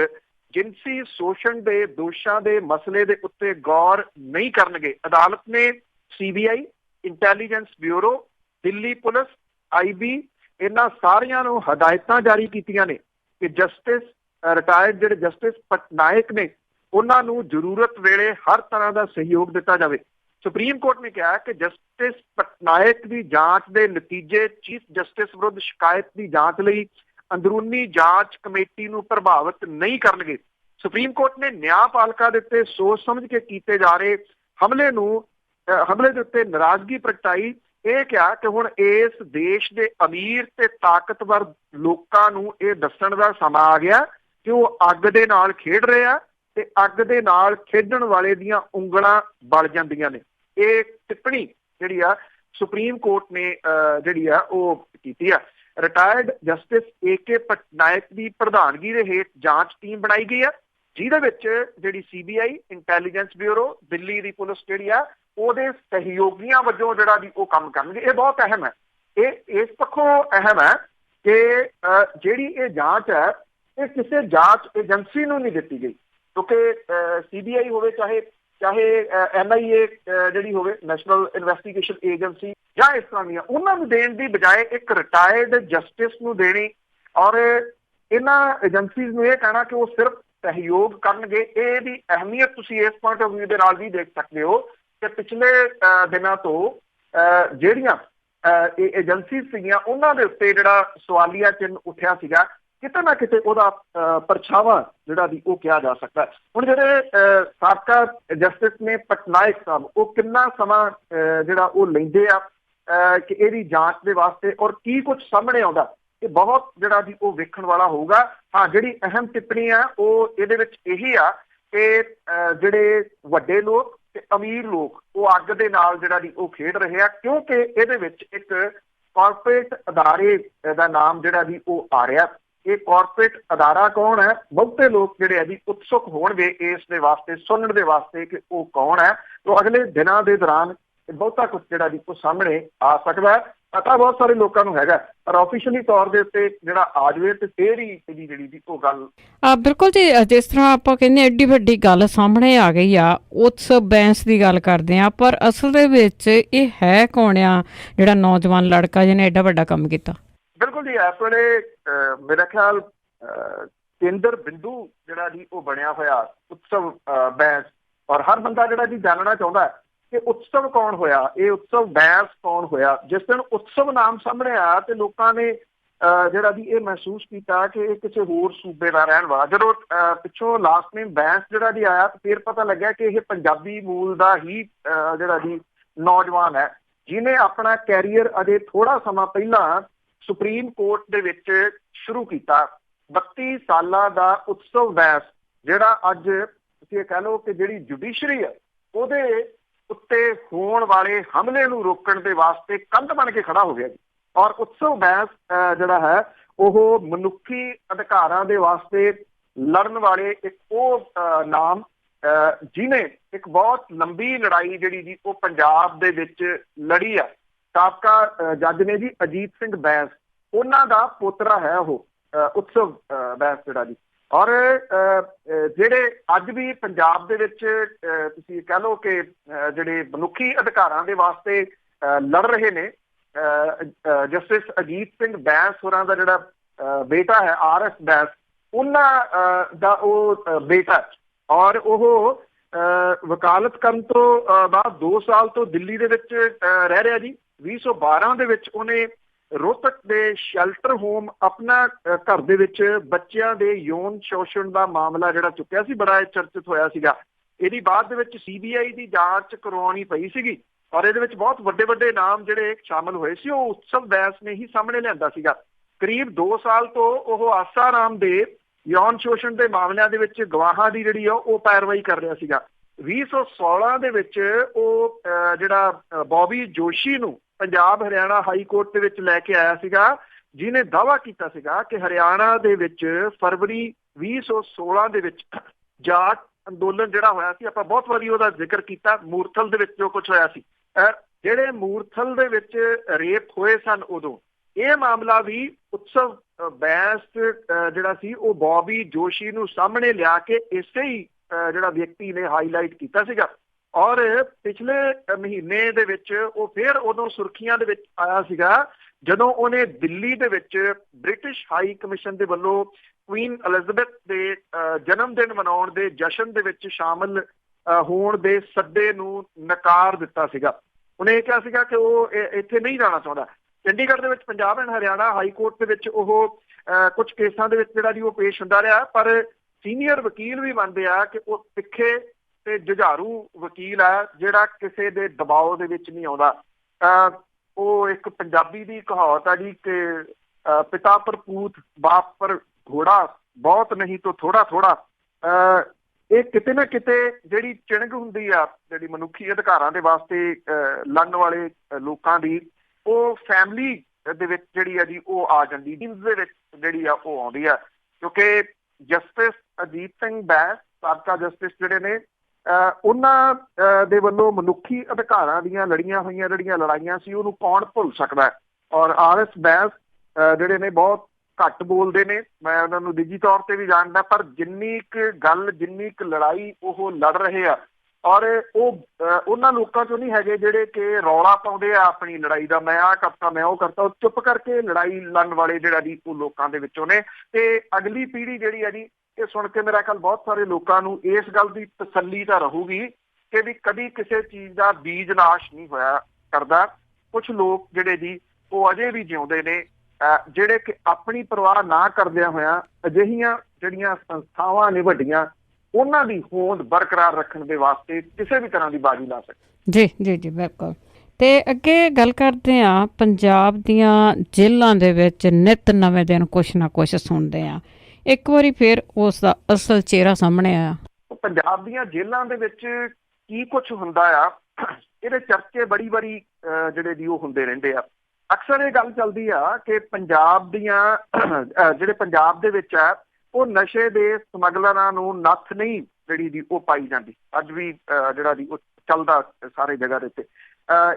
ਜਿਨਸੀ ਸ਼ੋਸ਼ਣ ਦੇ ਦੋਸ਼ਾਂ ਦੇ ਮਸਲੇ ਦੇ ਉੱਤੇ ਗੌਰ ਨਹੀਂ ਕਰਨਗੇ। ਅਦਾਲਤ ਨੇ CBI, intelligence bureau, Delhi police, IB ਇਹਨਾਂ ਸਾਰਿਆਂ ਨੂੰ ਹਦਾਇਤਾਂ ਜਾਰੀ ਕੀਤੀਆਂ ਨੇ ਕਿ ਜਸਟਿਸ ਰਿਟਾਇਰਡ ਜਿਹੜੇ ਜਸਟਿਸ ਪਟਨਾਇਕ ਨੇ ਉਹਨਾਂ ਨੂੰ ਜ਼ਰੂਰਤ ਵੇਲੇ ਹਰ ਤਰ੍ਹਾਂ ਦਾ ਸਹਿਯੋਗ ਦਿੱਤਾ ਜਾਵੇ। ਸੁਪਰੀਮ ਕੋਰਟ ਨੇ ਕਿਹਾ ਕਿ ਜਸਟਿਸ ਪਟਨਾਇਕ ਦੀ ਜਾਂਚ ਦੇ ਨਤੀਜੇ ਚੀਫ ਜਸਟਿਸ ਵਿਰੁੱਧ ਸ਼ਿਕਾਇਤ ਦੀ ਜਾਂਚ ਲਈ ਅੰਦਰੂਨੀ ਜਾਂਚ ਕਮੇਟੀ ਨੂੰ ਪ੍ਰਭਾਵਿਤ ਨਹੀਂ ਕਰਨਗੇ। ਸੁਪਰੀਮ ਕੋਰਟ ਨੇ ਨਿਆਂਪਾਲਿਕਾ ਦੇ ਉੱਤੇ ਸੋਚ ਸਮਝ ਕੇ ਕੀਤੇ ਜਾ ਰਹੇ ਹਮਲੇ ਨੂੰ ਹਮਲੇ ਦੇ ਉੱਤੇ ਨਾਰਾਜ਼ਗੀ ਪ੍ਰਗਟਾਈ। ਇਹ ਕਿਹਾ ਕਿ ਹੁਣ ਇਸ ਦੇਸ਼ ਦੇ ਅਮੀਰ ਤੇ ਤਾਕਤਵਰ ਲੋਕਾਂ ਨੂੰ ਇਹ ਦੱਸਣ ਦਾ ਸਮਾਂ ਆ ਗਿਆ ਕਿ ਉਹ ਅੱਗ ਦੇ ਨਾਲ ਖੇਡ ਰਹੇ ਆ ਤੇ ਅੱਗ ਦੇ ਨਾਲ ਖੇਡਣ ਵਾਲੇ ਦੀਆਂ ਉਂਗਲਾਂ ਬਲ ਜਾਂਦੀਆਂ ਨੇ। ਇਹ ਟਿੱਪਣੀ ਜਿਹੜੀ ਆ ਸੁਪਰੀਮ ਕੋਰਟ ਨੇ ਜਿਹੜੀ ਆ ਉਹ ਕੀਤੀ ਆ। ਰਿਟਾਇਰਡ ਜਸਟਿਸ AK ਪਟਨਾਇਕ ਦੀ ਪ੍ਰਧਾਨਗੀ ਦੇ ਹੇਠ ਜਾਂਚ ਟੀਮ ਬਣਾਈ ਗਈ ਆ, ਜਿਹਦੇ ਵਿੱਚ ਜਿਹੜੀ CBI, ਇੰਟੈਲੀਜੈਂਸ ਬਿਊਰੋ, ਦਿੱਲੀ ਦੀ ਪੁਲਿਸ ਜਿਹੜੀ ਆ ਉਹਦੇ ਸਹਿਯੋਗੀਆਂ ਵਜੋਂ ਜਿਹੜਾ ਵੀ ਉਹ ਕੰਮ ਕਰਨਗੇ। ਇਹ ਬਹੁਤ ਅਹਿਮ ਹੈ। ਇਹ ਇਸ ਪੱਖੋਂ ਅਹਿਮ ਹੈ ਕਿ ਜਿਹੜੀ ਇਹ ਜਾਂਚ ਹੈ ਇਹ ਕਿਸੇ ਜਾਂਚ ਏਜੰਸੀ ਨੂੰ ਨਹੀਂ ਦਿੱਤੀ ਗਈ, ਕਿਉਂਕਿ CBI ਹੋਵੇ ਚਾਹੇ NIA ਜਿਹੜੀ ਹੋਵੇ, ਨੈਸ਼ਨਲ ਇਨਵੈਸਟੀਗੇਸ਼ਨ ਏਜੰਸੀ, ਜਾਂ ਇਸ ਤਰ੍ਹਾਂ ਦੀਆਂ, ਉਹਨਾਂ ਨੂੰ ਦੇਣ ਦੀ ਬਜਾਏ ਇੱਕ ਰਿਟਾਇਰਡ ਜਸਟਿਸ ਨੂੰ ਦੇਣੀ ਔਰ ਇਹਨਾਂ ਏਜੰਸੀਜ਼ ਨੂੰ ਇਹ ਕਹਿਣਾ ਕਿ ਉਹ ਸਿਰਫ ਸਹਿਯੋਗ ਕਰਨਗੇ। ਇਹ ਦੀ ਅਹਿਮੀਅਤ ਤੁਸੀਂ ਇਸ ਪੁਆਇੰਟ ਆਫ ਵਿਊ ਦੇ ਨਾਲ ਵੀ ਦੇਖ ਸਕਦੇ ਹੋ ਕਿ ਪਿਛਲੇ ਦਿਨਾਂ ਤੋਂ ਜਿਹੜੀਆਂ ਇਹ ਏਜੰਸੀਜ਼ ਸੀਗੀਆਂ ਉਹਨਾਂ ਦੇ ਉੱਤੇ ਜਿਹੜਾ ਸਵਾਲੀਆ ਚਿੰਨ੍ਹ ਉੱਠਿਆ ਸੀਗਾ, ਕਿਤੇ ਨਾ ਕਿਤੇ ਉਹਦਾ ਪਰਛਾਵਾਂ ਜਿਹੜਾ ਵੀ ਉਹ ਕਿਹਾ ਜਾ ਸਕਦਾ। ਹੁਣ ਜਿਹੜੇ ਸਾਬਕਾ ਜਸਟਿਸ ਨੇ ਪਟਨਾਇਕ ਸਾਹਿਬ, ਉਹ ਕਿੰਨਾ ਸਮਾਂ ਜਿਹੜਾ ਉਹ ਲੈਂਦੇ ਆ ਕਿ ਇਹਦੀ ਜਾਂਚ ਦੇ ਵਾਸਤੇ ਔਰ ਕੀ ਕੁਝ ਸਾਹਮਣੇ ਆਉਂਦਾ, ਇਹ ਬਹੁਤ ਜਿਹੜਾ ਵੀ ਉਹ ਵੇਖਣ ਵਾਲਾ ਹੋਊਗਾ। ਹਾਂ, ਜਿਹੜੀ ਅਹਿਮ ਟਿੱਪਣੀ ਆ ਉਹ ਇਹਦੇ ਵਿੱਚ ਇਹੀ ਆ ਕਿ ਜਿਹੜੇ ਵੱਡੇ ਲੋਕ ਤੇ ਅਮੀਰ ਲੋਕ ਉਹ ਅੱਗ ਦੇ ਨਾਲ ਜਿਹੜਾ ਵੀ ਉਹ ਖੇਡ ਰਹੇ ਆ, ਕਿਉਂਕਿ ਇਹਦੇ ਵਿੱਚ ਇੱਕ ਕਾਰਪੋਰੇਟ ਅਦਾਰੇ ਦਾ ਨਾਮ ਜਿਹੜਾ ਵੀ ਉਹ ਆ ਰਿਹਾ। ਇਹ ਕਾਰਪੋਰੇਟ ਅਦਾਰਾ ਕੌਣ ਹੈ? ਬਹੁਤੇ ਲੋਕ ਜਿਹੜੇ ਆ ਜੀ ਉਤਸੁਕ ਹੋਣਗੇ ਇਸ ਦੇ ਵਾਸਤੇ, ਸੁਣਨ ਦੇ ਵਾਸਤੇ ਕਿ ਉਹ ਕੌਣ ਹੈ। तो अगले दिनों के दौरान बहुता कुछ जिहड़ा जी सामने आ सकता है। पता बहुत सारे लोगों को हैगा पर ऑफिशियली तौर के उत्ते जिहड़ा आ जाए तो फिर ही इहदी जिहड़ी जी ओह गल बिल्कुल जी। जिस तरह आपां कहंदे एड्डी वड्डी गल सामने आ गई आ, उत्सव बैंस की गल करते हैं, पर असल दे विच इह है कौन आ जिहड़ा नौजवान लड़का जिहने एड्डा वड्डा काम कीता? बिल्कुल जी, इस वेले मेरा ख्याल केंद्र बिंदु जिहड़ा जी ओह बनिया होया उत्सव बैंस, और हर बंदा जिहड़ा जी जानना चाहुंदा है कि उत्सव कौन होया, ये उत्सव बैंस कौन होया। जिस दिन उत्सव नाम सामने आया तो लोगों ने जिहड़ा जी ये महसूस किया कि ये किसी होर सूबे का रहन वाला। जो पिछों लास्ट नेम बैंस जिहड़ा जी आया तो फिर पता लग्या कि यह पंजाबी मूल का ही जिहड़ा जी नौजवान है जिन्हें अपना कैरियर अजे थोड़ा समा पहला सुप्रीम कोर्ट दे विच शुरू किया। 32 साल का उत्सव बैंस जिहड़ा अज तुसीं कह लो कि जिहड़ी जुडिशरी है ਉਹਦੇ ਉੱਤੇ ਹੋਣ ਵਾਲੇ ਹਮਲੇ ਨੂੰ ਰੋਕਣ ਦੇ ਵਾਸਤੇ ਕੰਧ ਬਣ ਕੇ ਖੜਾ ਹੋ ਗਿਆ ਜੀ। ਔਰ ਉਤਸਵ ਬੈਂਸ ਜਿਹੜਾ ਹੈ ਉਹ ਮਨੁੱਖੀ ਅਧਿਕਾਰਾਂ ਦੇ ਵਾਸਤੇ ਲੜਨ ਵਾਲੇ ਇੱਕ ਉਹ ਨਾਮ ਜਿਹਨੇ ਇੱਕ ਬਹੁਤ ਲੰਬੀ ਲੜਾਈ ਜਿਹੜੀ ਜੀ ਉਹ ਪੰਜਾਬ ਦੇ ਵਿੱਚ ਲੜੀ ਆ। ਸਾਬਕਾ ਜੱਜ ਨੇ ਜੀ ਅਜੀਤ ਸਿੰਘ ਬੈਂਸ, ਉਹਨਾਂ ਦਾ ਪੋਤਰਾ ਹੈ ਉਹ ਉਤਸਵ ਬੈਂਸ ਜਿਹੜਾ ਜੀ। ਔਰ ਜਿਹੜੇ ਅੱਜ ਵੀ ਪੰਜਾਬ ਦੇ ਵਿੱਚ ਤੁਸੀਂ ਕਹਿ ਲਓ ਕਿ ਜਿਹੜੇ ਮਨੁੱਖੀ ਅਧਿਕਾਰਾਂ ਦੇ ਵਾਸਤੇ ਲੜ ਰਹੇ ਨੇ, ਜਸਟਿਸ ਅਜੀਤ ਸਿੰਘ ਬੈਂਸ ਹੋਰਾਂ ਦਾ ਜਿਹੜਾ ਬੇਟਾ ਹੈ RS ਬੈਂਸ, ਉਹਨਾਂ ਦਾ ਉਹ ਬੇਟਾ, ਔਰ ਉਹ ਵਕਾਲਤ ਕਰਨ ਤੋਂ ਬਾਅਦ 2 ਸਾਲ ਤੋਂ ਦਿੱਲੀ ਦੇ ਵਿੱਚ ਰਹਿ ਰਿਹਾ ਜੀ। 2012 ਦੇ ਵਿੱਚ ਉਹਨੇ ਰੋਹਤਕ ਦੇ ਸ਼ੈਲਟਰ ਹੋਮ ਆਪਣਾ ਘਰ ਦੇ ਵਿੱਚ ਬੱਚਿਆਂ ਦੇ ਯੌਨ ਸ਼ੋਸ਼ਣ ਦਾ ਮਾਮਲਾ ਜਿਹੜਾ ਚੁੱਕਿਆ ਸੀ, ਬੜਾ ਚਰਚਿਤ ਹੋਇਆ ਸੀਗਾ। ਇਹਦੀ ਬਾਅਦ ਦੇ ਵਿੱਚ CBI ਦੀ ਜਾਂਚ ਕਰਵਾਉਣੀ ਪਈ ਸੀਗੀ ਔਰ ਇਹਦੇ ਵਿੱਚ ਬਹੁਤ ਵੱਡੇ ਵੱਡੇ ਨਾਮ ਜਿਹੜੇ ਸ਼ਾਮਲ ਹੋਏ ਸੀ ਉਹ ਉਤਸਵ ਬੈਂਸ ਨੇ ਹੀ ਸਾਹਮਣੇ ਲਿਆਂਦਾ ਸੀਗਾ। ਕਰੀਬ 2 ਸਾਲ ਤੋਂ ਉਹ ਆਸਾਰਾਮ ਦੇ ਯੌਨ ਸ਼ੋਸ਼ਣ ਦੇ ਮਾਮਲਿਆਂ ਦੇ ਵਿੱਚ ਗਵਾਹਾਂ ਦੀ ਜਿਹੜੀ ਆ ਉਹ ਪੈਰਵਾਈ ਕਰ ਰਿਹਾ ਸੀਗਾ। 2016 ਦੇ ਵਿੱਚ ਉਹ ਜਿਹੜਾ ਬੌਬੀ ਜੋਸ਼ੀ ਨੂੰ ਪੰਜਾਬ ਹਰਿਆਣਾ ਹਾਈ ਕੋਰਟ ਦੇ ਵਿੱਚ ਲੈ ਕੇ ਆਇਆ ਸੀਗਾ, ਜਿਹਨੇ ਦਾਅਵਾ ਕੀਤਾ ਸੀਗਾ ਕਿ ਹਰਿਆਣਾ ਦੇ ਵਿੱਚ ਫਰਵਰੀ 2016 ਦੇ ਵਿੱਚ ਜਾਟ ਅੰਦੋਲਨ ਜਿਹੜਾ ਹੋਇਆ ਸੀ, ਆਪਾਂ ਬਹੁਤ ਵਾਰੀ ਉਹਦਾ ਜ਼ਿਕਰ ਕੀਤਾ, ਮੂਰਥਲ ਦੇ ਵਿੱਚ ਜੋ ਕੁਝ ਹੋਇਆ ਸੀ, ਜਿਹੜੇ ਮੂਰਥਲ ਦੇ ਵਿੱਚ ਰੇਪ ਹੋਏ ਸਨ, ਉਦੋਂ ਇਹ ਮਾਮਲਾ ਵੀ ਉਤਸਵ ਬੈਂਸ ਜਿਹੜਾ ਸੀ ਉਹ ਬੌਬੀ ਜੋਸ਼ੀ ਨੂੰ ਸਾਹਮਣੇ ਲਿਆ ਕੇ ਇਸੇ ਹੀ ਜਿਹੜਾ ਵਿਅਕਤੀ ਨੇ ਹਾਈਲਾਈਟ ਕੀਤਾ ਸੀਗਾ। ਔਰ ਪਿਛਲੇ ਮਹੀਨੇ ਦੇ ਵਿੱਚ ਉਹ ਫਿਰ ਉਦੋਂ ਸੁਰਖੀਆਂ ਦੇ ਵਿੱਚ ਆਇਆ ਸੀਗਾ ਜਦੋਂ ਉਹਨੇ ਦਿੱਲੀ ਦੇ ਵਿੱਚ ਬ੍ਰਿਟਿਸ਼ ਹਾਈ ਕਮਿਸ਼ਨ ਦੇ ਵੱਲੋਂ ਕੁਈਨ ਐਲਿਜ਼abeth ਦੇ ਜਨਮ ਦਿਨ ਮਨਾਉਣ ਦੇ ਜਸ਼ਨ ਦੇ ਵਿੱਚ ਸ਼ਾਮਲ ਹੋਣ ਦੇ ਸੱਦੇ ਨੂੰ ਨਕਾਰ ਦਿੱਤਾ ਸੀਗਾ। ਉਹਨੇ ਇਹ ਕਿਹਾ ਸੀਗਾ ਕਿ ਉਹ ਇੱਥੇ ਨਹੀਂ ਜਾਣਾ ਚਾਹੁੰਦਾ। ਚੰਡੀਗੜ੍ਹ ਦੇ ਵਿੱਚ Punjab and Haryana high court ਦੇ ਵਿੱਚ ਉਹ ਕੁਝ ਕੇਸਾਂ ਦੇ ਵਿੱਚ ਜਿਹੜਾ ਜੀ ਉਹ ਪੇਸ਼ ਹੁੰਦਾ ਰਿਹਾ, ਪਰ ਸੀਨੀਅਰ ਵਕੀਲ ਵੀ ਮੰਨਦੇ ਆ ਕਿ ਉਹ ਤਿੱਖੇ ਤੇ ਜੁਝਾਰੂ ਵਕੀਲ ਹੈ ਜਿਹੜਾ ਕਿਸੇ ਦੇ ਦਬਾਅ ਦੇ ਵਿੱਚ ਨਹੀਂ ਆਉਂਦਾ। ਉਹ ਇੱਕ ਪੰਜਾਬੀ ਦੀ ਕਹਾਵਤ ਹੈ ਜੀ ਕਿ ਪਿਤਾ ਪਰ ਪੂਤ ਬਾਪ ਪਰ ਘੋੜਾ ਬਹੁਤ ਨਹੀਂ ਤਾਂ ਥੋੜਾ ਥੋੜਾ। ਇਹ ਕਿਤੇ ਨਾ ਕਿਤੇ ਜਿਹੜੀ ਚਿਣਗ ਹੁੰਦੀ ਆ ਜਿਹੜੀ ਮਨੁੱਖੀ ਅਧਿਕਾਰਾਂ ਦੇ ਵਾਸਤੇ ਲੜਨ ਵਾਲੇ ਲੋਕਾਂ ਦੀ, ਉਹ ਫੈਮਿਲੀ ਦੇ ਵਿੱਚ ਜਿਹੜੀ ਆ ਜੀ ਉਹ ਆ ਜਾਂਦੀ, ਦੇ ਵਿੱਚ ਜਿਹੜੀ ਆ ਉਹ ਆਉਂਦੀ ਆ। ਕਿਉਂਕਿ ਜਸਟਿਸ ਅਜੀਤ ਸਿੰਘ ਬੈਂਸ ਸਾਬਕਾ ਜਸਟਿਸ ਜਿਹੜੇ ਨੇ, ਉਹਨਾਂ ਦੇ ਵੱਲੋਂ ਮਨੁੱਖੀ ਅਧਿਕਾਰਾਂ ਦੀਆਂ ਲੜੀਆਂ ਹੋਈਆਂ ਜਿਹੜੀਆਂ ਲੜਾਈਆਂ ਸੀ ਉਹਨੂੰ ਕੌਣ ਭੁੱਲ ਸਕਦਾ। ਔਰ RS ਬੈਂਸ ਜਿਹੜੇ ਨੇ ਬਹੁਤ ਘੱਟ ਬੋਲਦੇ ਨੇ, ਮੈਂ ਉਹਨਾਂ ਨੂੰ ਨਿੱਜੀ ਤੌਰ ਤੇ ਵੀ ਜਾਣਦਾ, ਪਰ ਜਿੰਨੀ ਕੁ ਗੱਲ ਜਿੰਨੀ ਕੁ ਲੜਾਈ ਉਹ ਲੜ ਰਹੇ ਆ, ਔਰ ਉਹ ਉਹਨਾਂ ਲੋਕਾਂ ਚੋਂ ਨਹੀਂ ਹੈਗੇ ਜਿਹੜੇ ਕਿ ਰੌਲਾ ਪਾਉਂਦੇ ਆ ਆਪਣੀ ਲੜਾਈ ਦਾ, ਮੈਂ ਆਹ ਕਰਤਾ ਮੈਂ ਉਹ ਕਰਤਾ। ਉਹ ਚੁੱਪ ਕਰਕੇ ਲੜਾਈ ਲੜਨ ਵਾਲੇ ਜਿਹੜਾ ਜੀ ਉਹ ਲੋਕਾਂ ਦੇ ਵਿੱਚੋਂ ਨੇ। ਤੇ ਅਗਲੀ ਪੀੜ੍ਹੀ ਜਿਹੜੀ ਆ ਜੀ ਇਹ ਸੁਣ ਕੇ ਮੇਰਾ ਖਿਆਲ ਬਹੁਤ ਸਾਰੇ ਲੋਕਾਂ ਨੂੰ ਇਸ ਗੱਲ ਦੀ ਤਸੱਲੀ ਤਾਂ ਰਹੂਗੀ ਕਿ ਵੀ ਕਦੀ ਕਿਸੇ ਚੀਜ਼ ਦਾ ਬੀਜ ਨਾਸ਼ ਨਹੀਂ ਹੋਇਆ ਕਰਦਾ। ਕੁਛ ਲੋਕ ਜਿਹੜੇ ਜੀ ਉਹ ਅਜੇ ਵੀ ਜਿਉਂਦੇ ਨੇ, ਜਿਹੜੇ ਕਿ ਆਪਣੀ ਪਰਵਾਹ ਨਾ ਕਰਦਿਆਂ ਹੋਇਆਂ ਅਜਿਹੀਆਂ ਜਿਹੜੀਆਂ ਸੰਸਥਾਵਾਂ ਨੇ ਵੱਡੀਆਂ, ਉਹਨਾਂ ਦੀ ਹੋਂਦ ਬਰਕਰਾਰ ਰੱਖਣ ਦੇ ਵਾਸਤੇ ਕਿਸੇ ਵੀ ਤਰ੍ਹਾਂ ਦੀ ਬਾਜ਼ੀ ਲਾ ਸਕਦੇ। ਜੀ ਜੀ ਜੀ ਬਿਲਕੁਲ। ਤੇ ਅੱਗੇ ਗੱਲ ਕਰਦੇ ਹਾਂ, ਪੰਜਾਬ ਦੀਆਂ ਜੇਲ੍ਹਾਂ ਦੇ ਵਿੱਚ ਨਿੱਤ ਨਵੇਂ ਦਿਨ ਕੁਛ ਨਾ ਕੁਛ ਸੁਣਦੇ ਹਾਂ, ਇੱਕ ਵਾਰੀ ਫਿਰ ਉਸ ਦਾ ਅਸਲ ਚਿਹਰਾ ਸਾਹਮਣੇ ਆਇਆ। ਪੰਜਾਬ ਦੀਆਂ ਜੇਲ੍ਹਾਂ ਦੇ ਵਿੱਚ ਕੀ ਕੁਛ ਹੁੰਦਾ ਆ, ਇਹਦੇ ਚਰਚੇ ਬੜੀ ਵਾਰੀ ਜਿਹੜੇ ਜੀ ਉਹ ਹੁੰਦੇ ਰਹਿੰਦੇ ਆ। ਅਕਸਰ ਇਹ ਗੱਲ ਚੱਲਦੀ ਆ ਕਿ ਪੰਜਾਬ ਦੀਆਂ ਜਿਹੜੇ ਪੰਜਾਬ ਦੇ ਵਿੱਚ ਆ ਉਹ ਨਸ਼ੇ ਦੇ ਸਮਗਲਰਾਂ ਨੂੰ ਨੱਥ ਨਹੀਂ ਜਿਹੜੀ ਜੀ ਉਹ ਪਾਈ ਜਾਂਦੀ। ਅੱਜ ਵੀ ਜਿਹੜਾ ਜੀ ਉਹ ਚੱਲਦਾ ਸਾਰੇ ਜਗ੍ਹਾ ਦੇ ਉੱਤੇ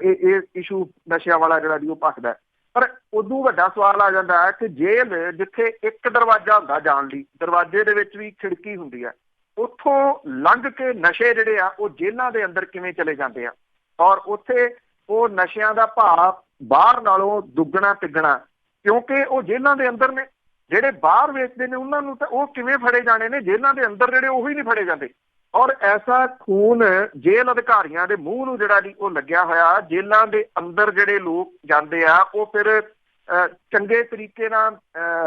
ਇਹ ਇਸ਼ੂ ਨਸ਼ਿਆਂ ਵਾਲਾ ਜਿਹੜਾ ਜੀ ਉਹ ਭਖਦਾ। ਪਰ ਉਦੋਂ ਵੱਡਾ ਸਵਾਲ ਆ ਜਾਂਦਾ ਹੈ ਕਿ ਜੇਲ੍ਹ ਜਿੱਥੇ ਇੱਕ ਦਰਵਾਜ਼ਾ ਹੁੰਦਾ ਜਾਣ ਲਈ, ਦਰਵਾਜ਼ੇ ਦੇ ਵਿੱਚ ਵੀ ਖਿੜਕੀ ਹੁੰਦੀ ਹੈ, ਉੱਥੋਂ ਲੰਘ ਕੇ ਨਸ਼ੇ ਜਿਹੜੇ ਆ ਉਹ ਜੇਲ੍ਹਾਂ ਦੇ ਅੰਦਰ ਕਿਵੇਂ ਚਲੇ ਜਾਂਦੇ ਆ, ਔਰ ਉੱਥੇ ਉਹ ਨਸ਼ਿਆਂ ਦਾ ਭਾਅ ਬਾਹਰ ਨਾਲੋਂ ਦੁੱਗਣਾ ਤਿੱਗਣਾ, ਕਿਉਂਕਿ ਉਹ ਜੇਲ੍ਹਾਂ ਦੇ ਅੰਦਰ ਨੇ। ਜਿਹੜੇ ਬਾਹਰ ਵੇਚਦੇ ਨੇ ਉਹਨਾਂ ਨੂੰ ਤਾਂ ਉਹ ਕਿਵੇਂ ਫੜੇ ਜਾਣੇ ਨੇ, ਜੇਲ੍ਹਾਂ ਦੇ ਅੰਦਰ ਜਿਹੜੇ ਉਹੀ ਨਹੀਂ ਫੜੇ ਜਾਂਦੇ। ਔਰ ਐਸਾ ਖੂਨ ਜੇਲ੍ਹ ਅਧਿਕਾਰੀਆਂ ਦੇ ਮੂੰਹ ਨੂੰ ਜਿਹੜਾ ਜੀ ਉਹ ਲੱਗਿਆ ਹੋਇਆ। ਜੇਲ੍ਹਾਂ ਦੇ ਅੰਦਰ ਜਿਹੜੇ ਲੋਕ ਜਾਂਦੇ ਆ ਉਹ ਫਿਰ ਚੰਗੇ ਤਰੀਕੇ ਨਾਲ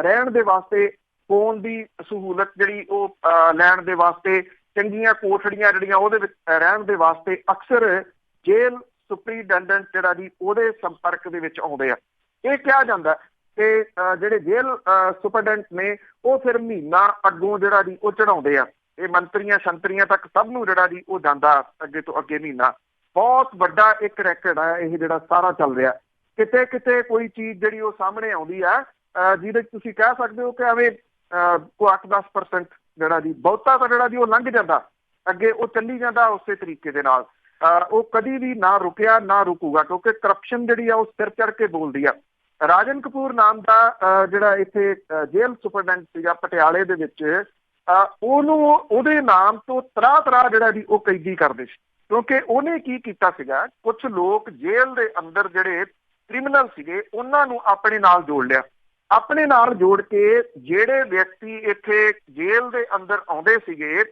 ਰਹਿਣ ਦੇ ਵਾਸਤੇ, ਫੋਨ ਦੀ ਸਹੂਲਤ ਜਿਹੜੀ ਉਹ ਲੈਣ ਦੇ ਵਾਸਤੇ, ਚੰਗੀਆਂ ਕੋਠੜੀਆਂ ਜਿਹੜੀਆਂ ਉਹਦੇ ਵਿੱਚ ਰਹਿਣ ਦੇ ਵਾਸਤੇ ਅਕਸਰ ਜੇਲ੍ਹ ਸੁਪਰੀਡੈਂਡੈਂਟ ਜਿਹੜਾ ਜੀ ਉਹਦੇ ਸੰਪਰਕ ਦੇ ਵਿੱਚ ਆਉਂਦੇ ਆ। ਇਹ ਕਿਹਾ ਜਾਂਦਾ ਕਿ ਜਿਹੜੇ ਜੇਲ੍ਹ ਸੁਪਰਡੈਂਟ ਨੇ ਉਹ ਫਿਰ ਮਹੀਨਾ ਅੱਗੋਂ ਜਿਹੜਾ ਜੀ ਉਹ ਚੜਾਉਂਦੇ ਆ। ਇਹ ਮੰਤਰੀਆਂ ਸ਼ੰਤਰੀਆਂ ਤੱਕ ਸਭ ਨੂੰ ਜਿਹੜਾ ਜੀ ਉਹ ਜਾਂਦਾ ਅੱਗੇ ਤੋਂ ਅੱਗੇ ਮਹੀਨਾ। ਬਹੁਤ ਵੱਡਾ ਇੱਕ ਰੈਕਡ ਹੈ ਇਹ ਜਿਹੜਾ ਸਾਰਾ ਚੱਲ ਰਿਹਾ। ਕਿਤੇ ਕਿਤੇ ਕੋਈ ਚੀਜ਼ ਜਿਹੜੀ ਉਹ ਸਾਹਮਣੇ ਆਉਂਦੀ ਆ ਜਿਹਦੇ 'ਚ ਤੁਸੀਂ ਕਹਿ ਸਕਦੇ ਹੋ ਕਿ ਐਵੇਂ ਕੋਈ 8-10% ਜਿਹੜਾ ਜੀ, ਬਹੁਤਾ ਤਾਂ ਜਿਹੜਾ ਜੀ ਉਹ ਲੰਘ ਜਾਂਦਾ, ਅੱਗੇ ਉਹ ਚੱਲੀ ਜਾਂਦਾ ਉਸੇ ਤਰੀਕੇ ਦੇ ਨਾਲ। ਉਹ ਕਦੀ ਵੀ ਨਾ ਰੁਕਿਆ ਨਾ ਰੁਕੂਗਾ, ਕਿਉਂਕਿ ਕਰਪਸ਼ਨ ਜਿਹੜੀ ਆ ਉਹ ਸਿਰ ਚੜ ਕੇ ਬੋਲਦੀ ਆ। ਰਾਜਨ ਕਪੂਰ ਨਾਮ ਦਾ ਜਿਹੜਾ ਇੱਥੇ ਜੇਲ੍ਹ ਸੁਪਰਡੈਂਟ ਸੀਗਾ ਪਟਿਆਲੇ ਦੇ ਵਿੱਚ, ਉਹਨੂੰ ਉਹਦੇ ਨਾਮ ਤੋਂ ਤਰ੍ਹਾਂ ਜਿਹੜਾ ਜੀ ਉਹ ਕੈਦੀ ਕਰਦੇ ਸੀ। ਕਿਉਂਕਿ ਉਹਨੇ ਕੀ ਕੀਤਾ ਸੀਗਾ, ਕੁਛ ਲੋਕ ਜੇਲ੍ਹ ਦੇ ਅੰਦਰ ਜਿਹੜੇ ਕ੍ਰਿਮੀਨਲ ਸੀਗੇ ਉਹਨਾਂ ਨੂੰ ਆਪਣੇ ਨਾਲ ਜੋੜ ਲਿਆ। ਆਪਣੇ ਨਾਲ ਜੋੜ ਕੇ ਜਿਹੜੇ ਵਿਅਕਤੀ ਇੱਥੇ ਜੇਲ੍ਹ ਦੇ ਅੰਦਰ ਆਉਂਦੇ ਸੀਗੇ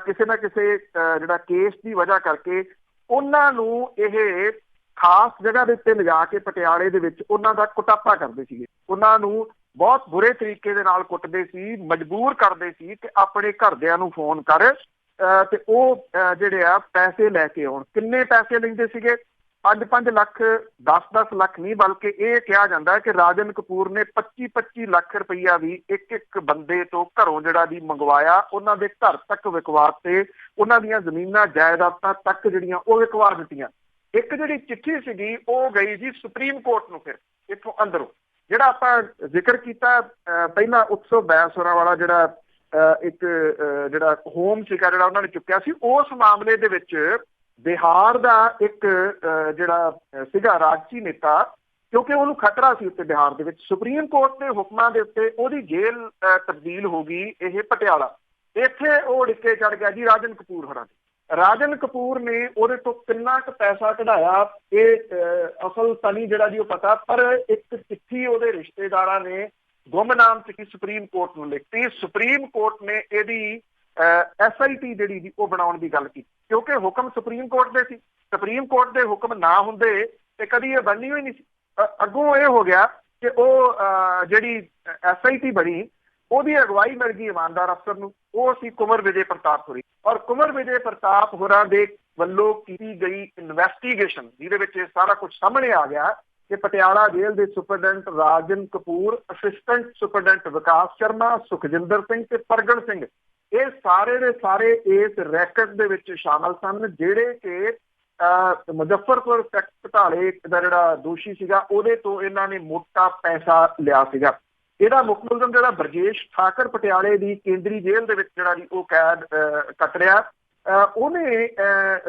ਕਿਸੇ ਨਾ ਕਿਸੇ ਜਿਹੜਾ ਕੇਸ ਦੀ ਵਜ੍ਹਾ ਕਰਕੇ, ਉਹਨਾਂ ਨੂੰ ਇਹ ਖਾਸ ਜਗ੍ਹਾ ਦੇ ਉੱਤੇ ਲਿਜਾ ਕੇ ਪਟਿਆਲੇ ਦੇ ਵਿੱਚ ਉਹਨਾਂ ਦਾ ਕੁਟਾਪਾ ਕਰਦੇ ਸੀਗੇ। ਉਹਨਾਂ ਨੂੰ ਬਹੁਤ ਬੁਰੇ ਤਰੀਕੇ ਦੇ ਨਾਲ ਕੁੱਟਦੇ ਸੀ, ਮਜਬੂਰ ਕਰਦੇ ਸੀ ਕਿ ਆਪਣੇ ਘਰਦਿਆਂ ਨੂੰ ਫੋਨ ਕਰ ਤੇ ਉਹ ਜਿਹੜੇ ਆ ਪੈਸੇ ਲੈ ਕੇ ਆਉਣ। ਕਿੰਨੇ ਪੈਸੇ ਲੈਂਦੇ ਸੀਗੇ? 5-5 ਲੱਖ, 10-10 ਲੱਖ ਨਹੀਂ, ਬਲਕਿ ਇਹ ਕਿਹਾ ਜਾਂਦਾ ਹੈ ਕਿ ਰਾਜਨ ਕਪੂਰ ਨੇ 25-25 ਲੱਖ ਰੁਪਈਆ ਵੀ ਇੱਕ ਬੰਦੇ ਤੋਂ ਘਰੋਂ ਜਿਹੜਾ ਜੀ ਮੰਗਵਾਇਆ। ਉਹਨਾਂ ਦੇ ਘਰ ਤੱਕ ਵਿਕਵਾ ਤੇ, ਉਹਨਾਂ ਦੀਆਂ ਜ਼ਮੀਨਾਂ ਜਾਇਦਾਦਾਂ ਤੱਕ ਜਿਹੜੀਆਂ ਉਹ ਵਿਕਵਾ ਦਿੱਤੀਆਂ। ਇੱਕ ਜਿਹੜੀ ਚਿੱਠੀ ਸੀਗੀ ਉਹ ਗਈ ਜੀ ਸੁਪਰੀਮ ਕੋਰਟ ਨੂੰ। ਫਿਰ ਇੱਥੋਂ ਅੰਦਰੋਂ ਜਿਹੜਾ ਆਪਾਂ ਜ਼ਿਕਰ ਕੀਤਾ ਪਹਿਲਾਂ, ਉਤਸਵ ਬੈਂਸ ਹੋਰਾਂ ਵਾਲਾ ਜਿਹੜਾ ਇੱਕ ਜਿਹੜਾ ਹੋਮ ਸੀਗਾ ਜਿਹੜਾ ਉਹਨਾਂ ਨੇ ਚੁੱਕਿਆ ਸੀ, ਉਸ ਮਾਮਲੇ ਦੇ ਵਿੱਚ ਬਿਹਾਰ ਦਾ ਇੱਕ ਜਿਹੜਾ ਸੀਗਾ ਰਾਜਸੀ ਨੇਤਾ, ਕਿਉਂਕਿ ਉਹਨੂੰ ਖਤਰਾ ਸੀ ਉੱਤੇ ਬਿਹਾਰ ਦੇ ਵਿੱਚ, ਸੁਪਰੀਮ ਕੋਰਟ ਦੇ ਹੁਕਮਾਂ ਦੇ ਉੱਤੇ ਉਹਦੀ ਜੇਲ੍ਹ ਤਬਦੀਲ ਹੋ ਗਈ ਇਹ ਪਟਿਆਲਾ। ਇੱਥੇ ਉਹ ਡਿੱਕੇ ਚੜ ਗਿਆ ਜੀ ਰਾਜਨ ਕਪੂਰ ਹੋਰਾਂ ਦੇ। ਰਾਜਨ ਕਪੂਰ ਨੇ ਉਹਦੇ ਤੋਂ ਕਿੰਨਾ ਕੁ ਪੈਸਾ ਕਢਾਇਆ ਇਹ ਅਸਲ ਤਾਂ ਨਹੀਂ ਜਿਹੜਾ ਜੀ ਉਹ ਪਤਾ, ਪਰ ਇੱਕ ਚਿੱਠੀ ਉਹਦੇ ਰਿਸ਼ਤੇਦਾਰਾਂ ਨੇ ਗੁੰਮਨਾਮ ਚਿੱਠੀ ਸੁਪਰੀਮ ਕੋਰਟ ਨੂੰ ਲਿਖਤੀ। ਸੁਪਰੀਮ ਕੋਰਟ ਨੇ ਇਹਦੀ SIT ਜਿਹੜੀ ਜੀ ਉਹ ਬਣਾਉਣ ਦੀ ਗੱਲ ਕੀਤੀ, ਕਿਉਂਕਿ ਹੁਕਮ ਸੁਪਰੀਮ ਕੋਰਟ ਦੇ ਸੀ। ਸੁਪਰੀਮ ਕੋਰਟ ਦੇ ਹੁਕਮ ਨਾ ਹੁੰਦੇ ਤੇ ਕਦੀ ਇਹ ਬਣਨੀ ਹੋਈ ਨਹੀਂ ਸੀ। ਅੱਗੋਂ ਇਹ ਹੋ ਗਿਆ ਕਿ ਉਹ ਜਿਹੜੀ SIT ਬਣੀ ਉਹਦੀ ਅਗਵਾਈ ਮਿਲ ਗਈ ਇਮਾਨਦਾਰ ਅਫਸਰ ਨੂੰ, ਉਹ ਸੀ ਕੁੰਵਰ ਵਿਜੇ ਪ੍ਰਤਾਪ ਹੋਰੀ। ਔਰ ਕੁੰਵਰ ਵਿਜੇ ਪ੍ਰਤਾਪ ਹੋਰਾਂ ਦੇ ਵੱਲੋਂ ਕੀਤੀ ਗਈ ਇਨਵੈਸਟੀਗੇਸ਼ਨ, ਜਿਹਦੇ ਵਿੱਚ ਇਹ ਸਾਰਾ ਕੁਝ ਸਾਹਮਣੇ ਆ ਗਿਆ ਕਿ ਪਟਿਆਲਾ ਜੇਲ੍ਹ ਦੇ ਸੁਪਰਡੈਂਟ ਰਾਜਨ ਕਪੂਰ, ਅਸਿਸਟੈਂਟ ਸੁਪਰਡੈਂਟ ਵਿਕਾਸ ਸ਼ਰਮਾ, ਸੁਖਜਿੰਦਰ ਸਿੰਘ ਤੇ ਪ੍ਰਗਟ ਸਿੰਘ, ਇਹ ਸਾਰੇ ਦੇ ਸਾਰੇ ਇਸ ਰੈਕਟ ਦੇ ਵਿੱਚ ਸ਼ਾਮਲ ਸਨ, ਜਿਹੜੇ ਕਿ ਮੁਜ਼ੱਫਰਪੁਰ ਸੈਕਟ ਘੁਟਾਲੇ ਦਾ ਜਿਹੜਾ ਦੋਸ਼ੀ ਸੀਗਾ ਉਹਦੇ ਤੋਂ ਇਹਨਾਂ ਨੇ ਮੋਟਾ ਪੈਸਾ ਲਿਆ ਸੀਗਾ। ਇਹਦਾ ਮੁੱਖ ਮੁਲਜ਼ਮ ਜਿਹੜਾ ਬਰਜੇਸ਼ ਠਾਕਰ ਪਟਿਆਲੇ ਦੀ ਕੇਂਦਰੀ ਜੇਲ੍ਹ ਦੇ ਵਿੱਚ ਜਿਹੜਾ ਜੀ ਉਹ ਕੈਦ ਕੱਟ ਰਿਹਾ, ਉਹਨੇ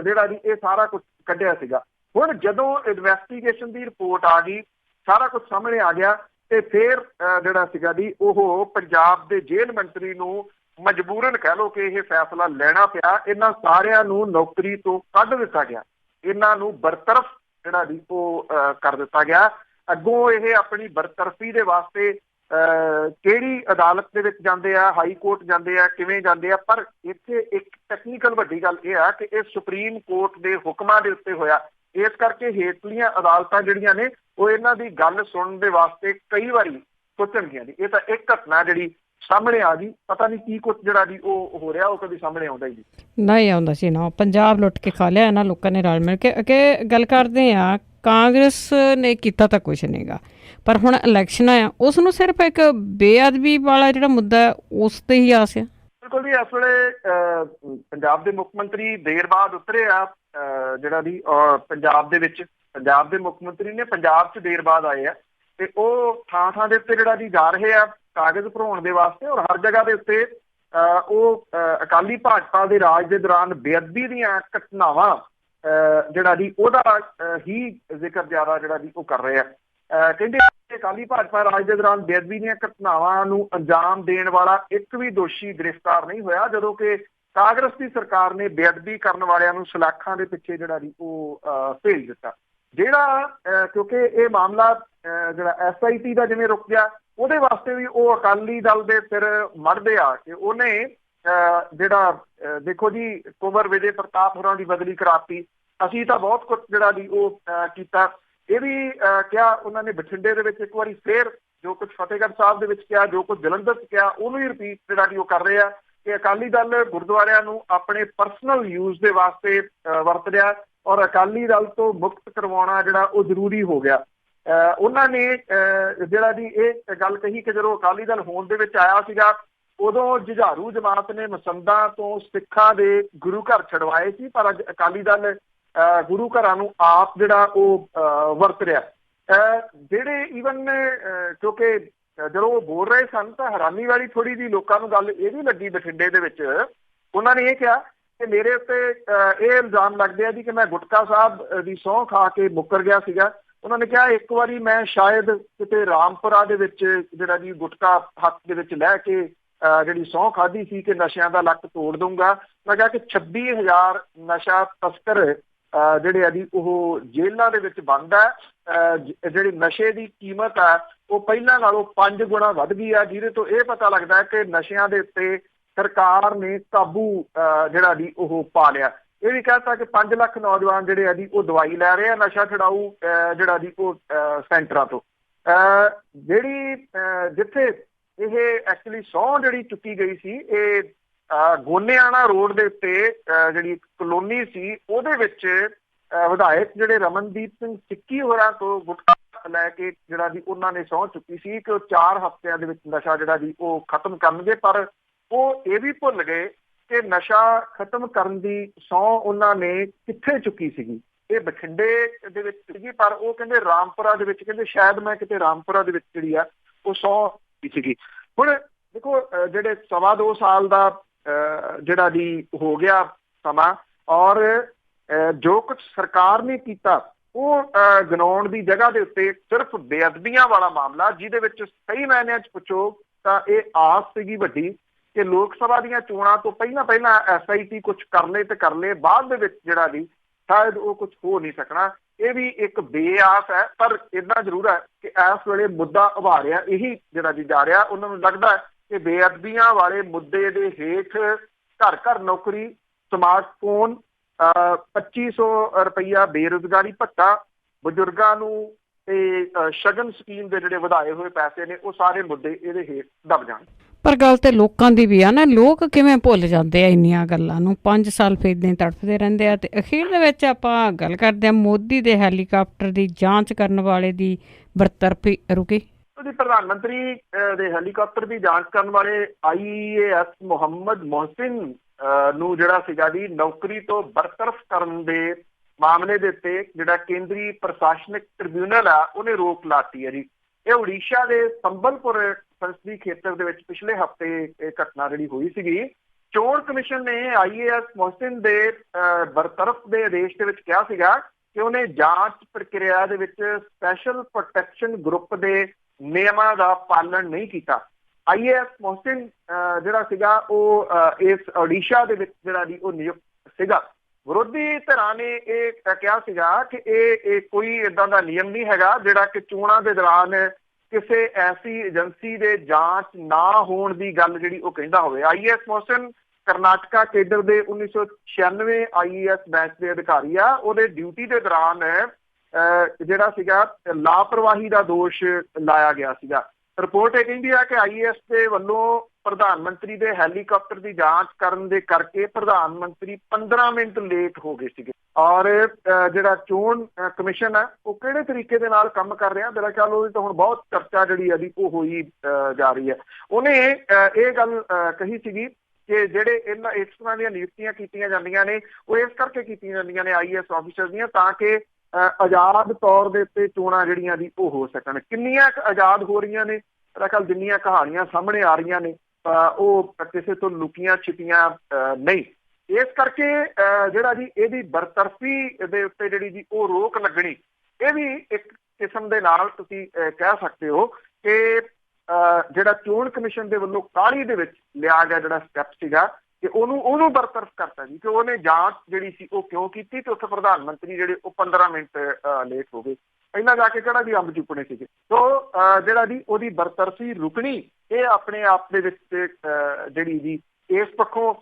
ਜਿਹੜਾ ਜੀ ਇਹ ਸਾਰਾ ਕੁਝ ਕੱਢਿਆ ਸੀਗਾ। ਹੁਣ ਜਦੋਂ ਇਨਵੈਸਟੀਗੇਸ਼ਨ ਦੀ ਰਿਪੋਰਟ ਆ ਗਈ, ਸਾਰਾ ਕੁਝ ਸਾਹਮਣੇ ਆ ਗਿਆ, ਤੇ ਫਿਰ ਜਿਹੜਾ ਸੀਗਾ ਜੀ ਉਹ ਪੰਜਾਬ ਦੇ ਜੇਲ੍ਹ ਮੰਤਰੀ ਨੂੰ ਮਜਬੂਰਨ ਕਹਿ ਲਓ ਕਿ ਇਹ ਫੈਸਲਾ ਲੈਣਾ ਪਿਆ। ਇਹਨਾਂ ਸਾਰਿਆਂ ਨੂੰ ਨੌਕਰੀ ਤੋਂ ਕੱਢ ਦਿੱਤਾ ਗਿਆ, ਇਹਨਾਂ ਨੂੰ ਬਰਤਰਫ ਜਿਹੜਾ ਜੀ ਉਹ ਕਰ ਦਿੱਤਾ ਗਿਆ। ਅੱਗੋਂ ਇਹ ਆਪਣੀ ਬਰਤਰਫੀ ਦੇ ਵਾਸਤੇ ਕਿਹੜੀ ਅਦਾਲਤ ਦੇ ਵਿੱਚ ਜਾਂਦੇ ਆ, ਹਾਈ ਕੋਰਟ ਜਾਂਦੇ ਆ, ਕਿਵੇਂ ਜਾਂਦੇ ਆ, ਪਰ ਇੱਥੇ ਇੱਕ ਟੈਕਨੀਕਲ ਵੱਡੀ ਗੱਲ ਇਹ ਆ ਕਿ ਇਹ ਸੁਪਰੀਮ ਕੋਰਟ ਦੇ ਹੁਕਮਾਂ ਦੇ ਉੱਤੇ ਹੋਇਆ। ਇਸ ਕਰਕੇ ਹੇਠਲੀਆਂ ਅਦਾਲਤਾਂ ਜਿਹੜੀਆਂ ਨੇ ਉਹ ਇਹਨਾਂ ਦੀ ਗੱਲ ਸੁਣਨ ਦੇ ਵਾਸਤੇ ਕਈ ਵਾਰੀ ਸੋਚਣਗੀਆਂ ਜੀ। ਇਹ ਤਾਂ ਇੱਕ ਘਟਨਾ ਜਿਹੜੀ ਸਾਹਮਣੇ ਆ ਗਈ, ਪਤਾ ਨਹੀਂ ਕੀ ਕੁਝ ਜਿਹੜਾ ਜੀ ਉਹ ਹੋ ਰਿਹਾ, ਉਹ ਕਦੀ ਸਾਹਮਣੇ ਆਉਂਦਾ ਹੀ ਨਹੀਂ ਆਉਂਦਾ ਸੀ ਨਾ। ਪੰਜਾਬ ਲੁੱਟ ਕੇ ਖਾ ਲਿਆ ਇਹਨਾਂ ਲੋਕਾਂ ਨੇ ਰਲ ਮਿਲ ਕੇ। ਅੱਗੇ ਗੱਲ ਕਰਦੇ ਆ, ਕਾਂਗਰਸ ਨੇ ਕੀਤਾ ਤਾਂ ਕੁਛ ਨਹੀਂਗਾ, ਪਰ ਹੁਣ ਇਲੈਕਸ਼ਨ ਆ, ਉਸ ਨੂੰ ਸਿਰਫ ਇੱਕ ਬੇਅਦਬੀ ਵਾਲਾ ਜਿਹੜਾ ਮੁੱਦਾ ਹੈ ਉਸ ਤੇ ਹੀ ਆਸ ਆ। ਬਿਲਕੁਲ ਜੀ, ਇਸ ਵੇਲੇ ਪੰਜਾਬ ਦੇ ਮੁੱਖ ਮੰਤਰੀ ਦੇਰ ਬਾਅਦ ਉਤਰੇ ਆ ਜਿਹੜਾ ਜੀ ਪੰਜਾਬ ਦੇ ਵਿੱਚ। ਪੰਜਾਬ ਦੇ ਮੁੱਖ ਮੰਤਰੀ ਨੇ ਪੰਜਾਬ 'ਚ ਦੇਰ ਬਾਅਦ ਆਏ ਆ, ਤੇ ਉਹ ਥਾਂ ਥਾਂ ਦੇ ਉੱਤੇ ਜਿਹੜਾ ਜੀ ਜਾ ਰਹੇ ਆ ਕਾਗਜ਼ ਭਰਾਉਣ ਦੇ ਵਾਸਤੇ। ਔਰ ਹਰ ਜਗ੍ਹਾ ਦੇ ਉੱਤੇ ਉਹ ਅਕਾਲੀ ਭਾਜਪਾ ਦੇ ਰਾਜ ਦੇ ਦੌਰਾਨ ਬੇਅਦਬੀ ਦੀਆਂ ਘਟਨਾਵਾਂ ਜਿਹੜਾ ਜੀ ਉਹਦਾ ਹੀ ਜ਼ਿਕਰ ਜ਼ਿਆਦਾ ਜਿਹੜਾ ਜੀ ਉਹ ਕਰ ਰਹੇ ਆ। ਕਹਿੰਦੇ ਅਕਾਲੀ ਭਾਜਪਾ ਰਾਜ ਦੇ ਦੌਰਾਨ ਬੇਅਦਬੀ ਦੀਆਂ ਘਟਨਾਵਾਂ ਨੂੰ ਅੰਜਾਮ ਦੇਣ ਵਾਲਾ ਇੱਕ ਵੀ ਦੋਸ਼ੀ ਗ੍ਰਿਫਤਾਰ ਨਹੀਂ ਹੋਇਆ, ਜਦੋਂ ਕਿ ਕਾਂਗਰਸ ਦੀ ਸਰਕਾਰ ਨੇ ਬੇਅਦਬੀ ਕਰਨ ਵਾਲਿਆਂ ਨੂੰ ਸਲਾਖਾਂ ਦੇ ਪਿੱਛੇ ਜਿਹੜਾ ਜੀ ਉਹ ਭੇਜ ਦਿੱਤਾ। ਜਿਹੜਾ ਕਿਉਂਕਿ ਇਹ ਮਾਮਲਾ ਜਿਹੜਾ SIT ਦਾ ਜਿਵੇਂ ਰੁਕ ਗਿਆ, ਉਹਦੇ ਵਾਸਤੇ ਵੀ ਉਹ ਅਕਾਲੀ ਦਲ ਦੇ ਸਿਰ ਮੜਦੇ ਆ ਕਿ ਉਹਨੇ ਜਿਹੜਾ ਦੇਖੋ ਜੀ ਕੁੰਵਰ ਵਿਜੇ ਪ੍ਰਤਾਪ ਹੋਰਾਂ ਦੀ ਬਦਲੀ ਕਰਾਤੀ। ਅਸੀਂ ਤਾਂ ਬਹੁਤ ਕੁਝ ਜਿਹੜਾ ਜੀ ਉਹ ਕੀਤਾ। ਇਹ ਵੀ ਕਿਹਾ ਉਹਨਾਂ ਨੇ ਬਠਿੰਡੇ ਦੇ ਵਿੱਚ ਇੱਕ ਵਾਰੀ ਫੇਰ ਜੋ ਕੁਝ ਫਤਿਹਗੜ੍ਹ ਸਾਹਿਬ ਦੇ ਵਿੱਚ ਕਿਹਾ, ਜੋ ਕੁਝ ਜਲੰਧਰ 'ਚ ਕਿਹਾ, ਉਹਨੂੰ ਹੀ ਰਿਪੀਟ ਜਿਹੜਾ ਜੀ ਉਹ ਕਰ ਰਹੇ ਆ ਕਿ ਅਕਾਲੀ ਦਲ ਗੁਰਦੁਆਰਿਆਂ ਨੂੰ ਆਪਣੇ ਪਰਸਨਲ ਯੂਜ਼ ਦੇ ਵਾਸਤੇ ਵਰਤ ਰਿਹਾ, ਔਰ ਅਕਾਲੀ ਦਲ ਤੋਂ ਮੁਕਤ ਕਰਵਾਉਣਾ ਜਿਹੜਾ ਉਹ ਜ਼ਰੂਰੀ ਹੋ ਗਿਆ। ਉਹਨਾਂ ਨੇ ਜਿਹੜਾ ਜੀ ਇਹ ਗੱਲ ਕਹੀ ਕਿ ਜਦੋਂ ਅਕਾਲੀ ਦਲ ਹੋਂਦ ਦੇ ਵਿੱਚ ਆਇਆ ਸੀਗਾ, ਉਦੋਂ ਜੁਝਾਰੂ ਜਮਾਤ ਨੇ ਮਸੰਦਾਂ ਤੋਂ ਸਿੱਖਾਂ ਦੇ ਗੁਰੂ ਘਰ ਛਡਵਾਏ ਸੀ, ਪਰ ਅੱਜ ਅਕਾਲੀ ਦਲ ਗੁਰੂ ਘਰਾਂ ਨੂੰ ਆਪ ਜਿਹੜਾ ਉਹ ਵਰਤ ਰਿਹਾ। ਜਿਹੜੇ ਈਵਨ ਕਿਉਂਕਿ ਜਦੋਂ ਉਹ ਬੋਲ ਰਹੇ ਸਨ ਤਾਂ ਹੈਰਾਨੀ ਵਾਲੀ ਥੋੜੀ ਜਿਹੀ ਲੋਕਾਂ ਨੂੰ ਗੱਲ ਇਹ ਵੀ ਲੱਗੀ ਬਠਿੰਡੇ ਦੇ ਵਿੱਚ। ਉਹਨਾਂ ਨੇ ਇਹ ਕਿਹਾ ਕਿ ਮੇਰੇ ਉੱਤੇ ਇਹ ਇਲਜ਼ਾਮ ਲੱਗਦੇ ਆ ਜੀ ਕਿ ਮੈਂ ਗੁਟਕਾ ਸਾਹਿਬ ਦੀ ਸਹੁੰ ਖਾ ਕੇ ਮੁੱਕਰ ਗਿਆ ਸੀਗਾ। ਉਹਨਾਂ ਨੇ ਕਿਹਾ ਇੱਕ ਵਾਰੀ ਮੈਂ ਸ਼ਾਇਦ ਕਿਤੇ ਰਾਮਪੁਰਾ ਦੇ ਵਿੱਚ ਜਿਹੜਾ ਜੀ ਗੁਟਕਾ ਹੱਥ ਦੇ ਵਿੱਚ ਲੈ ਕੇ ਜਿਹੜੀ ਸਹੁੰ ਖਾਧੀ ਸੀ ਕਿ ਨਸ਼ਿਆਂ ਦਾ ਲੱਕ ਤੋੜ ਦਊਂਗਾ। ਮੈਂ ਕਿਹਾ ਕਿ 26,000 ਨਸ਼ਾ ਤਸਕਰ ਜਿਹੜੇ ਆ ਜੀ ਉਹ ਜੇਲ੍ਹਾਂ ਦੇ ਵਿੱਚ ਬੰਦ ਹੈ। ਜਿਹੜੀ ਨਸ਼ੇ ਦੀ ਕੀਮਤ ਹੈ ਉਹ ਪਹਿਲਾਂ ਨਾਲੋਂ 5 ਗੁਣਾ ਵੱਧ ਗਈ ਆ, ਜਿਹਦੇ ਤੋਂ ਇਹ ਪਤਾ ਲੱਗਦਾ ਹੈ ਕਿ ਨਸ਼ਿਆਂ ਦੇ ਉੱਤੇ ਸਰਕਾਰ ਨੇ ਕਾਬੂ ਜਿਹੜਾ ਜੀ ਉਹ ਪਾ ਲਿਆ। ਇਹ ਵੀ ਕਹਿਤਾ ਕਿ 5 ਲੱਖ ਨੌਜਵਾਨ ਜਿਹੜੇ ਆ ਜੀ ਉਹ ਦਵਾਈ ਲੈ ਰਹੇ ਆ ਨਸ਼ਾ ਛਡਾਊ ਜਿਹੜਾ ਜੀ ਉਹ ਸੈਂਟਰਾਂ ਤੋਂ। ਜਿਹੜੀ ਜਿੱਥੇ ਇਹ ਐਕਚੁਅਲੀ ਸਹੁੰ ਜਿਹੜੀ ਚੁੱਕੀ ਗਈ ਸੀ, ਇਹ ਗੋਨੇਆਣਾ ਰੋਡ ਦੇ ਉੱਤੇ ਜਿਹੜੀ ਕਲੋਨੀ ਸੀ ਉਹਦੇ ਵਿੱਚ ਵਿਧਾਇਕ ਜਿਹੜੇ ਰਮਨਦੀਪ ਸਿੰਘ ਸਿੱਕੀ ਹੋਰਾਂ ਤੋਂ ਗੁਟਕਾ ਲੈ ਕੇ ਜਿਹੜਾ ਜੀ ਉਹਨਾਂ ਨੇ ਸਹੁੰ ਚੁੱਕੀ ਸੀ ਕਿ ਉਹ 4 ਹਫ਼ਤਿਆਂ ਦੇ ਵਿੱਚ ਨਸ਼ਾ ਜਿਹੜਾ ਜੀ ਉਹ ਖਤਮ ਕਰਨਗੇ। ਪਰ ਉਹ ਇਹ ਵੀ ਭੁੱਲ ਗਏ ਕਿ ਨਸ਼ਾ ਖਤਮ ਕਰਨ ਦੀ ਸਹੁੰ ਉਹਨਾਂ ਨੇ ਕਿੱਥੇ ਚੁੱਕੀ ਸੀਗੀ। ਇਹ ਬਠਿੰਡੇ ਦੇ ਵਿੱਚ ਸੀਗੀ, ਪਰ ਉਹ ਕਹਿੰਦੇ ਰਾਮਪੁਰਾ ਦੇ ਵਿੱਚ, ਕਹਿੰਦੇ ਸ਼ਾਇਦ ਮੈਂ ਕਿਤੇ ਰਾਮਪੁਰਾ ਦੇ ਵਿੱਚ ਜਿਹੜੀ ਆ ਉਹ ਸਹੁੰ ਸੀਗੀ। ਹੁਣ ਦੇਖੋ ਜਿਹੜੇ 2.25 ਸਾਲ ਦਾ ਜਿਹੜਾ ਜੀ ਹੋ ਗਿਆ ਸਮਾਂ, ਔਰ ਜੋ ਕੁਝ ਸਰਕਾਰ ਨੇ ਕੀਤਾ ਉਹ ਗਿਣਾਉਣ ਦੀ ਜਗ੍ਹਾ ਦੇ ਉੱਤੇ ਸਿਰਫ ਬੇਅਦਬੀਆਂ ਵਾਲਾ ਮਾਮਲਾ, ਜਿਹਦੇ ਵਿੱਚ ਸਹੀ ਮਾਇਨਿਆਂ 'ਚ ਪੁੱਛੋ ਤਾਂ ਇਹ ਆਸ ਸੀਗੀ ਵੱਡੀ ਕਿ ਲੋਕ ਸਭਾ ਦੀਆਂ ਚੋਣਾਂ ਤੋਂ ਪਹਿਲਾਂ SIT ਕੁਝ ਕਰ ਲਏ ਤੇ ਕਰ ਲਏ, ਬਾਅਦ ਦੇ ਵਿੱਚ ਜਿਹੜਾ ਜੀ ਸ਼ਾਇਦ ਉਹ ਕੁਝ ਹੋ ਨਹੀਂ ਸਕਣਾ। ਇਹ ਵੀ ਇੱਕ ਬੇਆਸ ਹੈ, ਪਰ ਇੰਨਾ ਜ਼ਰੂਰ ਹੈ ਕਿ ਇਸ ਵੇਲੇ ਮੁੱਦਾ ਉਭਾਰਿਆ ਇਹੀ ਜਿਹੜਾ ਜੀ ਜਾ ਰਿਹਾ। ਉਹਨਾਂ ਨੂੰ ਲੱਗਦਾ ਹੈ ਕਿ ਬੇਅਦਬੀਆਂ ਵਾਲੇ ਮੁੱਦੇ ਦੇ ਹੇਠ ਘਰ ਘਰ ਨੌਕਰੀ, ਸਮਾਰਟਫੋਨ, 2500 ਰੁਪਈਆ ਬੇਰੁਜ਼ਗਾਰੀ ਭੱਤਾ, ਬਜ਼ੁਰਗਾਂ ਨੂੰ ਤੇ ਸ਼ਗਨ ਸਕੀਮ ਦੇ ਜਿਹੜੇ ਵਧਾਏ ਹੋਏ ਪੈਸੇ ਨੇ, ਉਹ ਸਾਰੇ ਮੁੱਦੇ ਇਹਦੇ ਹੇਠ ਦਬ ਜਾਣ। ਪਰ ਗੱਲ ਤੇ ਲੋਕਾਂ ਦੀ ਵੀ ਆ ਨਾ, ਲੋਕ ਕਿਵੇਂ ਭੁੱਲ ਜਾਂਦੇ ਆ ਇੰਨੀਆਂ ਗੱਲਾਂ ਨੂੰ। 5 ਸਾਲ ਫਿਰ ਇੱਦਾਂ ਹੀ ਤੜਫਦੇ ਰਹਿੰਦੇ ਆ। ਤੇ ਅਖੀਰ ਦੇ ਵਿੱਚ ਆਪਾਂ ਗੱਲ ਕਰਦੇ ਆ ਮੋਦੀ ਦੇ ਹੈਲੀਕਾਪਟਰ ਦੀ ਜਾਂਚ ਕਰਨ ਵਾਲੇ ਦੀ ਬਰਤਰਫੀ ਰੁਕੀ। ਉਹਦੀ ਪ੍ਰਧਾਨ ਮੰਤਰੀ ਦੇ ਹੈਲੀਕਾਪਟਰ ਦੀ ਜਾਂਚ ਕਰਨ ਵਾਲੇ IAS ਮੁਹੰਮਦ ਮੋਹਸਿਨ ਨੂੰ ਜਿਹੜਾ ਸੀਗਾ ਜੀ ਨੌਕਰੀ ਤੋਂ ਬਰਤਰਫ ਕਰਨ ਦੇ ਮਾਮਲੇ ਦੇ ਉੱਤੇ ਜਿਹੜਾ ਕੇਂਦਰੀ ਪ੍ਰਸ਼ਾਸਨਿਕ ਟ੍ਰਿਬਿਊਨਲ ਆ ਉਹਨੇ ਰੋਕ ਲਾਤੀ ਹੈ ਜੀ। ਇਹ ਉੜੀਸਾ ਦੇ ਸੰਬਲਪੁਰ ਸੰਸਦੀ ਖੇਤਰ ਦੇ ਵਿੱਚ ਪਿਛਲੇ ਹਫ਼ਤੇ ਇਹ ਘਟਨਾ ਜਿਹੜੀ ਹੋਈ ਸੀਗੀ। ਚੋਣ ਕਮਿਸ਼ਨ ਨੇ IAS ਮੋਹਸਿਨ ਦੇ ਬਰਤਰਫ ਦੇ ਆਦੇਸ਼ ਦੇ ਵਿੱਚ ਕਿਹਾ ਸੀਗਾ ਕਿ ਉਹਨੇ ਜਾਂਚ ਪ੍ਰਕਿਰਿਆ ਦੇ ਵਿੱਚ ਸਪੈਸ਼ਲ ਪ੍ਰੋਟੈਕਸ਼ਨ ਗਰੁੱਪ ਦੇ ਨਿਯਮਾਂ ਦਾ ਪਾਲਣ ਨਹੀਂ ਕੀਤਾ। IAS ਮੋਹਸਿਨ ਜਿਹੜਾ ਸੀਗਾ ਉਹ ਇਸ ਉੜੀਸਾ ਦੇ ਵਿੱਚ ਜਿਹੜਾ ਜੀ ਉਹ ਨਿਯੁਕਤ ਸੀਗਾ। ਵਿਰੋਧੀ ਧਿਰਾਂ ਨੇ ਇਹ ਕਿਹਾ ਸੀਗਾ ਕਿ ਇਹ ਕੋਈ ਏਦਾਂ ਦਾ ਨਿਯਮ ਨਹੀਂ ਹੈਗਾ ਜਿਹੜਾ ਕਿ ਚੋਣਾਂ ਦੇ ਦੌਰਾਨ ਕਿਸੇ ਐਸੀ ਏਜੰਸੀ ਦੇ ਜਾਂਚ ਨਾ ਹੋਣ ਦੀ ਗੱਲ ਜਿਹੜੀ ਉਹ ਕਹਿੰਦਾ ਹੋਵੇ। IAS ਮੋਹਸਿਨ ਕਰਨਾਟਕਾ ਕੇਡਰ ਦੇ 1996 IAS ਬੈਚ ਦੇ ਅਧਿਕਾਰੀ ਆ। ਉਹਦੇ ਡਿਊਟੀ ਦੇ ਦੌਰਾਨ ਜਿਹੜਾ ਸੀਗਾ ਲਾਪਰਵਾਹੀ ਦਾ ਦੋਸ਼ ਲਾਇਆ ਗਿਆ ਸੀਗਾ। ਰਿਪੋਰਟ ਇਹ ਕਹਿੰਦੀ ਆ ਕਿ IAS ਦੇ ਵੱਲੋਂ ਪ੍ਰਧਾਨ ਮੰਤਰੀ ਦੇ ਹੈਲੀਕਾਪਟਰ ਦੀ ਜਾਂਚ ਕਰਨ ਦੇ ਕਰਕੇ ਪ੍ਰਧਾਨ ਮੰਤਰੀ 15 ਮਿੰਟ ਲੇਟ ਹੋ ਗਏ ਸੀਗੇ। ਔਰ ਜਿਹੜਾ ਚੋਣ ਕਮਿਸ਼ਨ ਹੈ ਉਹ ਕਿਹੜੇ ਤਰੀਕੇ ਦੇ ਨਾਲ ਕੰਮ ਕਰ ਰਿਹਾ, ਮੇਰਾ ਖਿਆਲ ਉਹਦੀ ਤਾਂ ਹੁਣ ਬਹੁਤ ਚਰਚਾ ਜਿਹੜੀ ਹੈ ਉਹ ਹੋਈ ਜਾ ਰਹੀ ਹੈ। ਉਹਨੇ ਇਹ ਗੱਲ ਕਹੀ ਸੀਗੀ ਕਿ ਜਿਹੜੇ ਇਸ ਤਰ੍ਹਾਂ ਦੀਆਂ ਨਿਯੁਕਤੀਆਂ ਕੀਤੀਆਂ ਜਾਂਦੀਆਂ ਨੇ ਉਹ ਇਸ ਕਰਕੇ ਕੀਤੀਆਂ ਜਾਂਦੀਆਂ ਨੇ IAS ਆਫੀਸਰ ਦੀਆਂ ਤਾਂ ਕਿ ਆਜ਼ਾਦ ਤੌਰ ਦੇ ਉੱਤੇ ਚੋਣਾਂ ਜਿਹੜੀਆਂ ਦੀ ਉਹ ਹੋ ਸਕਣ। ਕਿੰਨੀਆਂ ਆਜ਼ਾਦ ਹੋ ਰਹੀਆਂ ਨੇ, ਮੇਰਾ ਖਿਆਲ ਜਿੰਨੀਆਂ ਕਹਾਣੀਆਂ ਸਾਹਮਣੇ ਆ ਰਹੀਆਂ ਨੇ ਉਹ ਕਿਸੇ ਤੋਂ ਲੁਕੀਆਂ ਛਿਪੀਆਂ ਨਹੀਂ। ਇਸ ਕਰਕੇ ਜਿਹੜਾ ਜੀ ਇਹਦੀ ਬਰਤਰਫੀ ਦੇ ਉੱਤੇ ਜਿਹੜੀ ਜੀ ਉਹ ਰੋਕ ਲੱਗਣੀ, ਇਹ ਵੀ ਇੱਕ ਕਿਸਮ ਦੇ ਨਾਲ ਤੁਸੀਂ ਕਹਿ ਸਕਦੇ ਹੋ ਕਿ ਜਿਹੜਾ ਚੋਣ ਕਮਿਸ਼ਨ ਦੇ ਵੱਲੋਂ ਕਾਹਲੀ ਦੇ ਵਿੱਚ ਲਿਆ ਗਿਆ ਜਿਹੜਾ ਸਟੈਪ ਸੀਗਾ ਕਿ ਉਹਨੂੰ ਬਰਤਰਫ ਕਰਤਾ ਜੀ ਕਿ ਉਹਨੇ ਜਾਂਚ ਜਿਹੜੀ ਸੀ ਉਹ ਕਿਉਂ ਕੀਤੀ ਤੇ ਉੱਥੇ ਪ੍ਰਧਾਨ ਮੰਤਰੀ ਜਿਹੜੇ ਉਹ 15 ਮਿੰਟ ਲੇਟ ਹੋ ਗਏ। ਪਹਿਲਾਂ ਜਾ ਕੇ ਕਿਹੜਾ ਜੀ ਅੰਬ ਚੁੱਕਣੇ ਸੀਗੇ। ਸੋ ਜਿਹੜਾ ਜੀ ਉਹਦੀ ਬਰਤਰਫੀ ਰੁਕਣੀ ਇਹ ਆਪਣੇ ਆਪ ਦੇ ਵਿੱਚ ਜਿਹੜੀ ਜੀ ਇਸ ਪੱਖੋਂ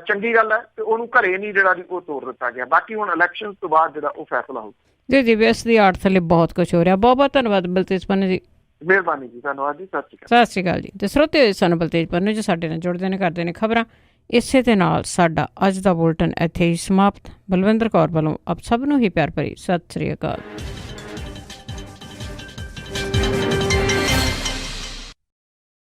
ਚੰਗੀ ਗੱਲ ਹੈ ਤੇ ਉਹਨੂੰ ਘਰੇ ਨਹੀਂ ਜਿਹੜਾ ਜੀ ਉਹ ਤੋੜ ਦਿੱਤਾ ਗਿਆ। ਬਾਕੀ ਹੁਣ ਇਲੈਕਸ਼ਨ ਤੋਂ ਬਾਅਦ ਜਿਹੜਾ ਉਹ ਫੈਸਲਾ ਹੋਊ। ਜੀ ਇਸ ਦੀ ਆੜ ਥੱਲੇ ਬਹੁਤ ਕੁਛ ਹੋ ਰਿਹਾ। ਬਹੁਤ ਬਹੁਤ ਧੰਨਵਾਦ ਬਲਤੇਜ ਪੰਨੂ ਜੀ। ਮਿਹਰਬਾਨੀ ਜੀ, ਧੰਨਵਾਦ ਜੀ, ਸਤਿ ਸ਼੍ਰੀ ਅਕਾਲ ਜੀ। ਤੇ ਸਰੋਤੇ ਹੋਏ ਸਾਨੂੰ ਬਲਤੇਜ ਪੰਨੂ ਜੀ ਸਾਡੇ ਨਾਲ ਜੁੜਦੇ ਨੇ, ਕਰਦੇ ਨੇ ਖਬਰਾਂ। ਇਸੇ ਦੇ ਨਾਲ ਸਾਡਾ ਅੱਜ ਦਾ ਬੁਲਟਨ ਇੱਥੇ ਹੀ ਸਮਾਪਤ। ਬਲਵਿੰਦਰ ਕੌਰ ਵੱਲੋਂ ਆਪ ਸਭ ਨੂੰ ਹੀ ਪਿਆਰ ਭਰੀ ਸਤਿ ਸ਼੍ਰੀ ਅਕਾਲ।